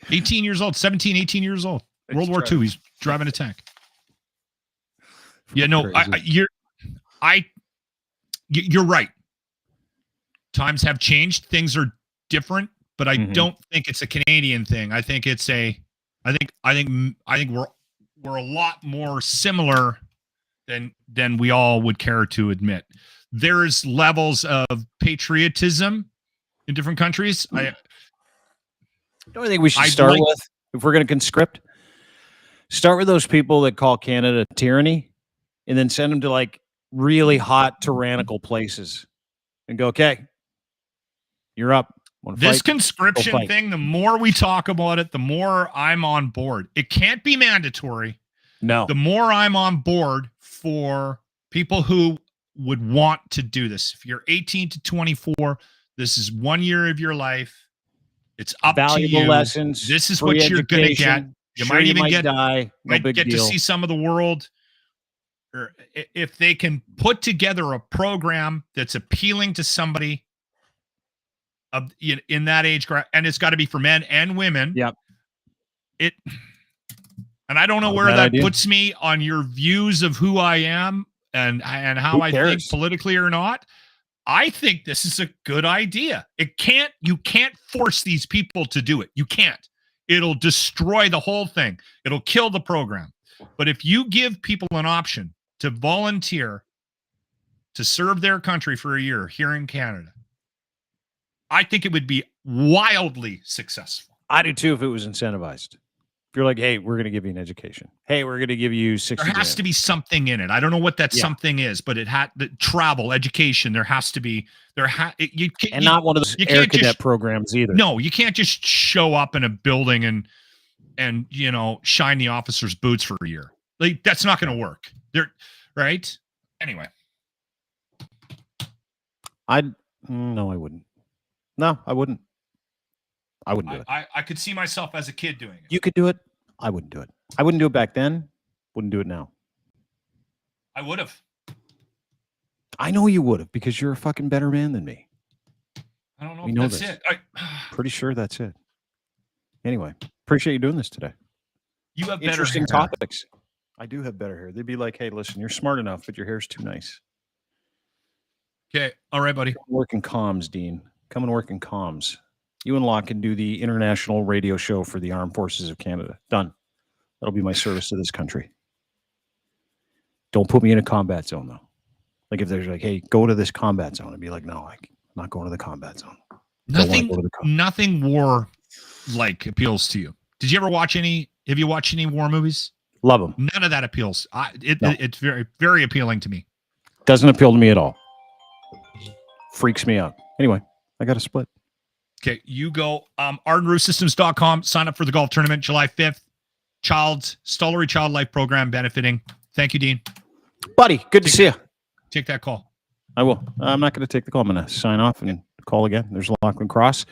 18 years old, 17, 18 years old. World War II. He's driving a tank. Yeah, no, you're right. Times have changed. Things are different, but I don't think it's a Canadian thing. I think it's I think we're a lot more similar than we all would care to admit. There's levels of patriotism in different countries. Don't you think we should start with, if we're going to conscript, start with those people that call Canada tyranny, and then send them to like really hot tyrannical places, and go, okay, you're up. This conscription thing, the more we talk about it, the more I'm on board. It can't be mandatory. No. The more I'm on board for people who would want to do this. If you're 18 to 24, this is 1 year of your life. It's up to you. Valuable lessons. This is what you're going to get. You might even get to see some of the world. Or if they can put together a program that's appealing to somebody in that age, and it's got to be for men and women. Yep. And I don't know where that puts me on your views of who I am and how I think politically or not. I think this is a good idea. You can't force these people to do it. You can't. It'll destroy the whole thing. It'll kill the program. But if you give people an option to volunteer to serve their country for a year here in Canada, I think it would be wildly successful. I do too if it was incentivized. If you're like, hey, we're going to give you an education. Hey, we're going to give you 60. There has to be something in it. I don't know what that something is, but it had the travel, education. There has to be not one of those air cadet programs either. No, you can't just show up in a building and shine the officer's boots for a year. Like that's not going to work. Right? Anyway, no, I wouldn't. No, I wouldn't. I wouldn't do it. I could see myself as a kid doing it. You could do it. I wouldn't do it. I wouldn't do it back then. Wouldn't do it now. I would have. I know you would have because you're a fucking better man than me. I don't know if that's it. Pretty sure that's it. Anyway, appreciate you doing this today. You have interesting topics. I do have better hair. They'd be like, hey, listen, you're smart enough, but your hair's too nice. Okay. All right, buddy. Work in comms, Dean. Come and work in comms. You and Locke can do the international radio show for the Armed Forces of Canada. Done. That'll be my service to this country. Don't put me in a combat zone, though. Like if there's like, hey, go to this combat zone. I'd be like, no, I'm not going to the combat zone. Nothing war like appeals to you. Did you ever watch any? Have you watched any war movies? Love them. None of that appeals. It's very, very appealing to me. Doesn't appeal to me at all. Freaks me out. Anyway, I got a split. Okay, you go ardenroofsystems.com. Sign up for the golf tournament July 5th. Stollery Child Life Program benefiting. Thank you, Dean. Buddy, good to see you. Take that call. I will. I'm not going to take the call. I'm going to sign off and call again. There's Lachlan Cross.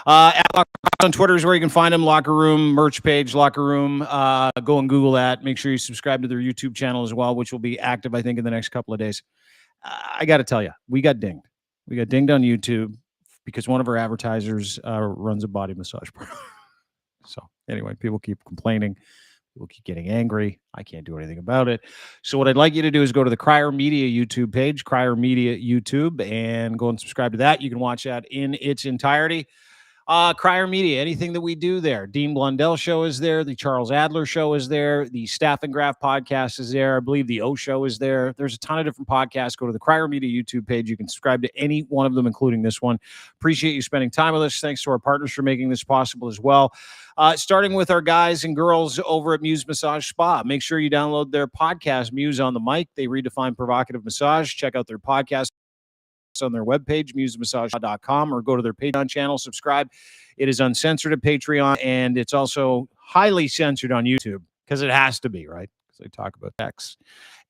At Locker Room on Twitter is where you can find them. Locker Room merch page, Locker Room. Go and Google that. Make sure you subscribe to their YouTube channel as well, which will be active, I think, in the next couple of days. I got to tell you, we got dinged. We got dinged on YouTube because one of our advertisers runs a body massage parlor. So anyway, people keep complaining. People keep getting angry. I can't do anything about it. So what I'd like you to do is go to the Crier Media YouTube page, Crier Media YouTube, and go and subscribe to that. You can watch that in its entirety. Crier Media, anything that we do there. Dean Blundell Show is there. The Charles Adler Show is there. The Staff and Graph Podcast is there. I believe the O Show is there. There's a ton of different podcasts. Go to the Crier Media YouTube page. You can subscribe to any one of them, including this one. Appreciate you spending time with us. Thanks to our partners for making this possible as well. Starting with our guys and girls over at Muse Massage Spa. Make sure you download their podcast, Muse on the Mic. They redefine provocative massage. Check out their podcast on their webpage, musemassage.com, or go to their Patreon channel, subscribe. It is uncensored at Patreon, and it's also highly censored on YouTube because it has to be, right? Because they talk about sex.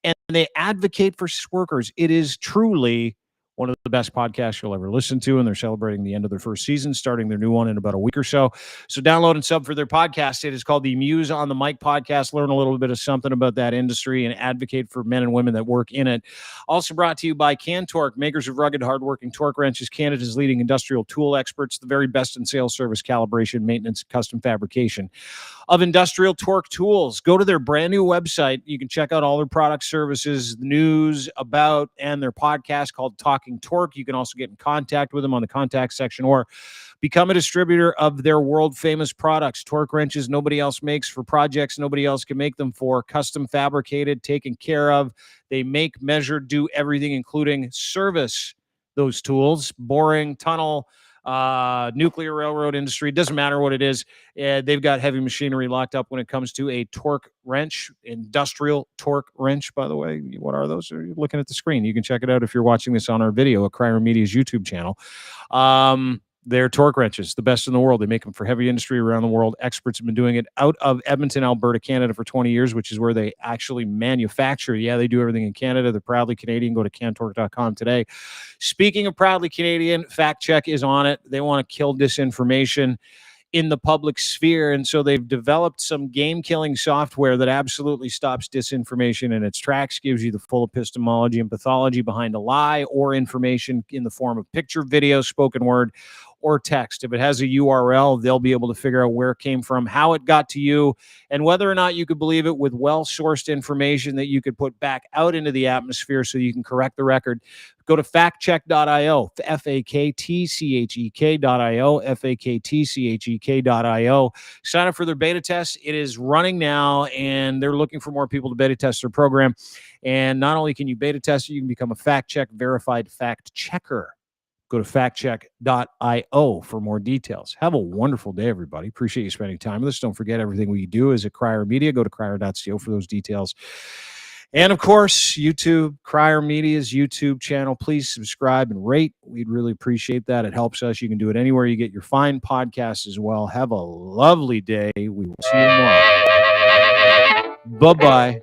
And they advocate for workers. It is truly one of the best podcasts you'll ever listen to, and they're celebrating the end of their first season, starting their new one in about a week or so. So download and sub for their podcast. It is called the Muse on the Mic podcast. Learn a little bit of something about that industry and advocate for men and women that work in it. Also brought to you by CanTorque, makers of rugged, hardworking torque wrenches, Canada's leading industrial tool experts, the very best in sales, service, calibration, maintenance, custom fabrication of industrial torque tools. Go to their brand new website. You can check out all their product services, news about, and their podcast called Talking Torque. You can also get in contact with them on the contact section or become a distributor of their world-famous products. Torque wrenches nobody else makes for projects nobody else can make them for. Custom fabricated, taken care of. They make, measure, do everything, including service those tools. Boring, tunnel, nuclear railroad industry, doesn't matter what it is. They've got heavy machinery locked up when it comes to a torque wrench, industrial torque wrench, by the way. What are those? You're looking at the screen. You can check it out if you're watching this on our video at Crier Media's YouTube channel. They're torque wrenches, the best in the world. They make them for heavy industry around the world. Experts have been doing it out of Edmonton, Alberta, Canada for 20 years, which is where they actually manufacture. Yeah, they do everything in Canada. They're proudly Canadian. Go to cantorque.com today. Speaking of proudly Canadian, Fact Check is on it. They want to kill disinformation in the public sphere, and so they've developed some game-killing software that absolutely stops disinformation in its tracks, gives you the full epistemology and pathology behind a lie or information in the form of picture, video, spoken word, or text. If it has a URL, they'll be able to figure out where it came from, how it got to you, and whether or not you could believe it with well-sourced information that you could put back out into the atmosphere so you can correct the record. Go to factcheck.io, FAKTCHEK.io, FAKTCHEK.io. Sign up for their beta test. It is running now, and they're looking for more people to beta test their program. And not only can you beta test it, you can become a fact check verified fact checker. Go to factcheck.io for more details. Have a wonderful day, everybody. Appreciate you spending time with us. Don't forget, everything we do is at Crier Media. Go to crier.co for those details. And, of course, YouTube, Crier Media's YouTube channel. Please subscribe and rate. We'd really appreciate that. It helps us. You can do it anywhere you get your fine podcasts as well. Have a lovely day. We will see you tomorrow. Bye-bye.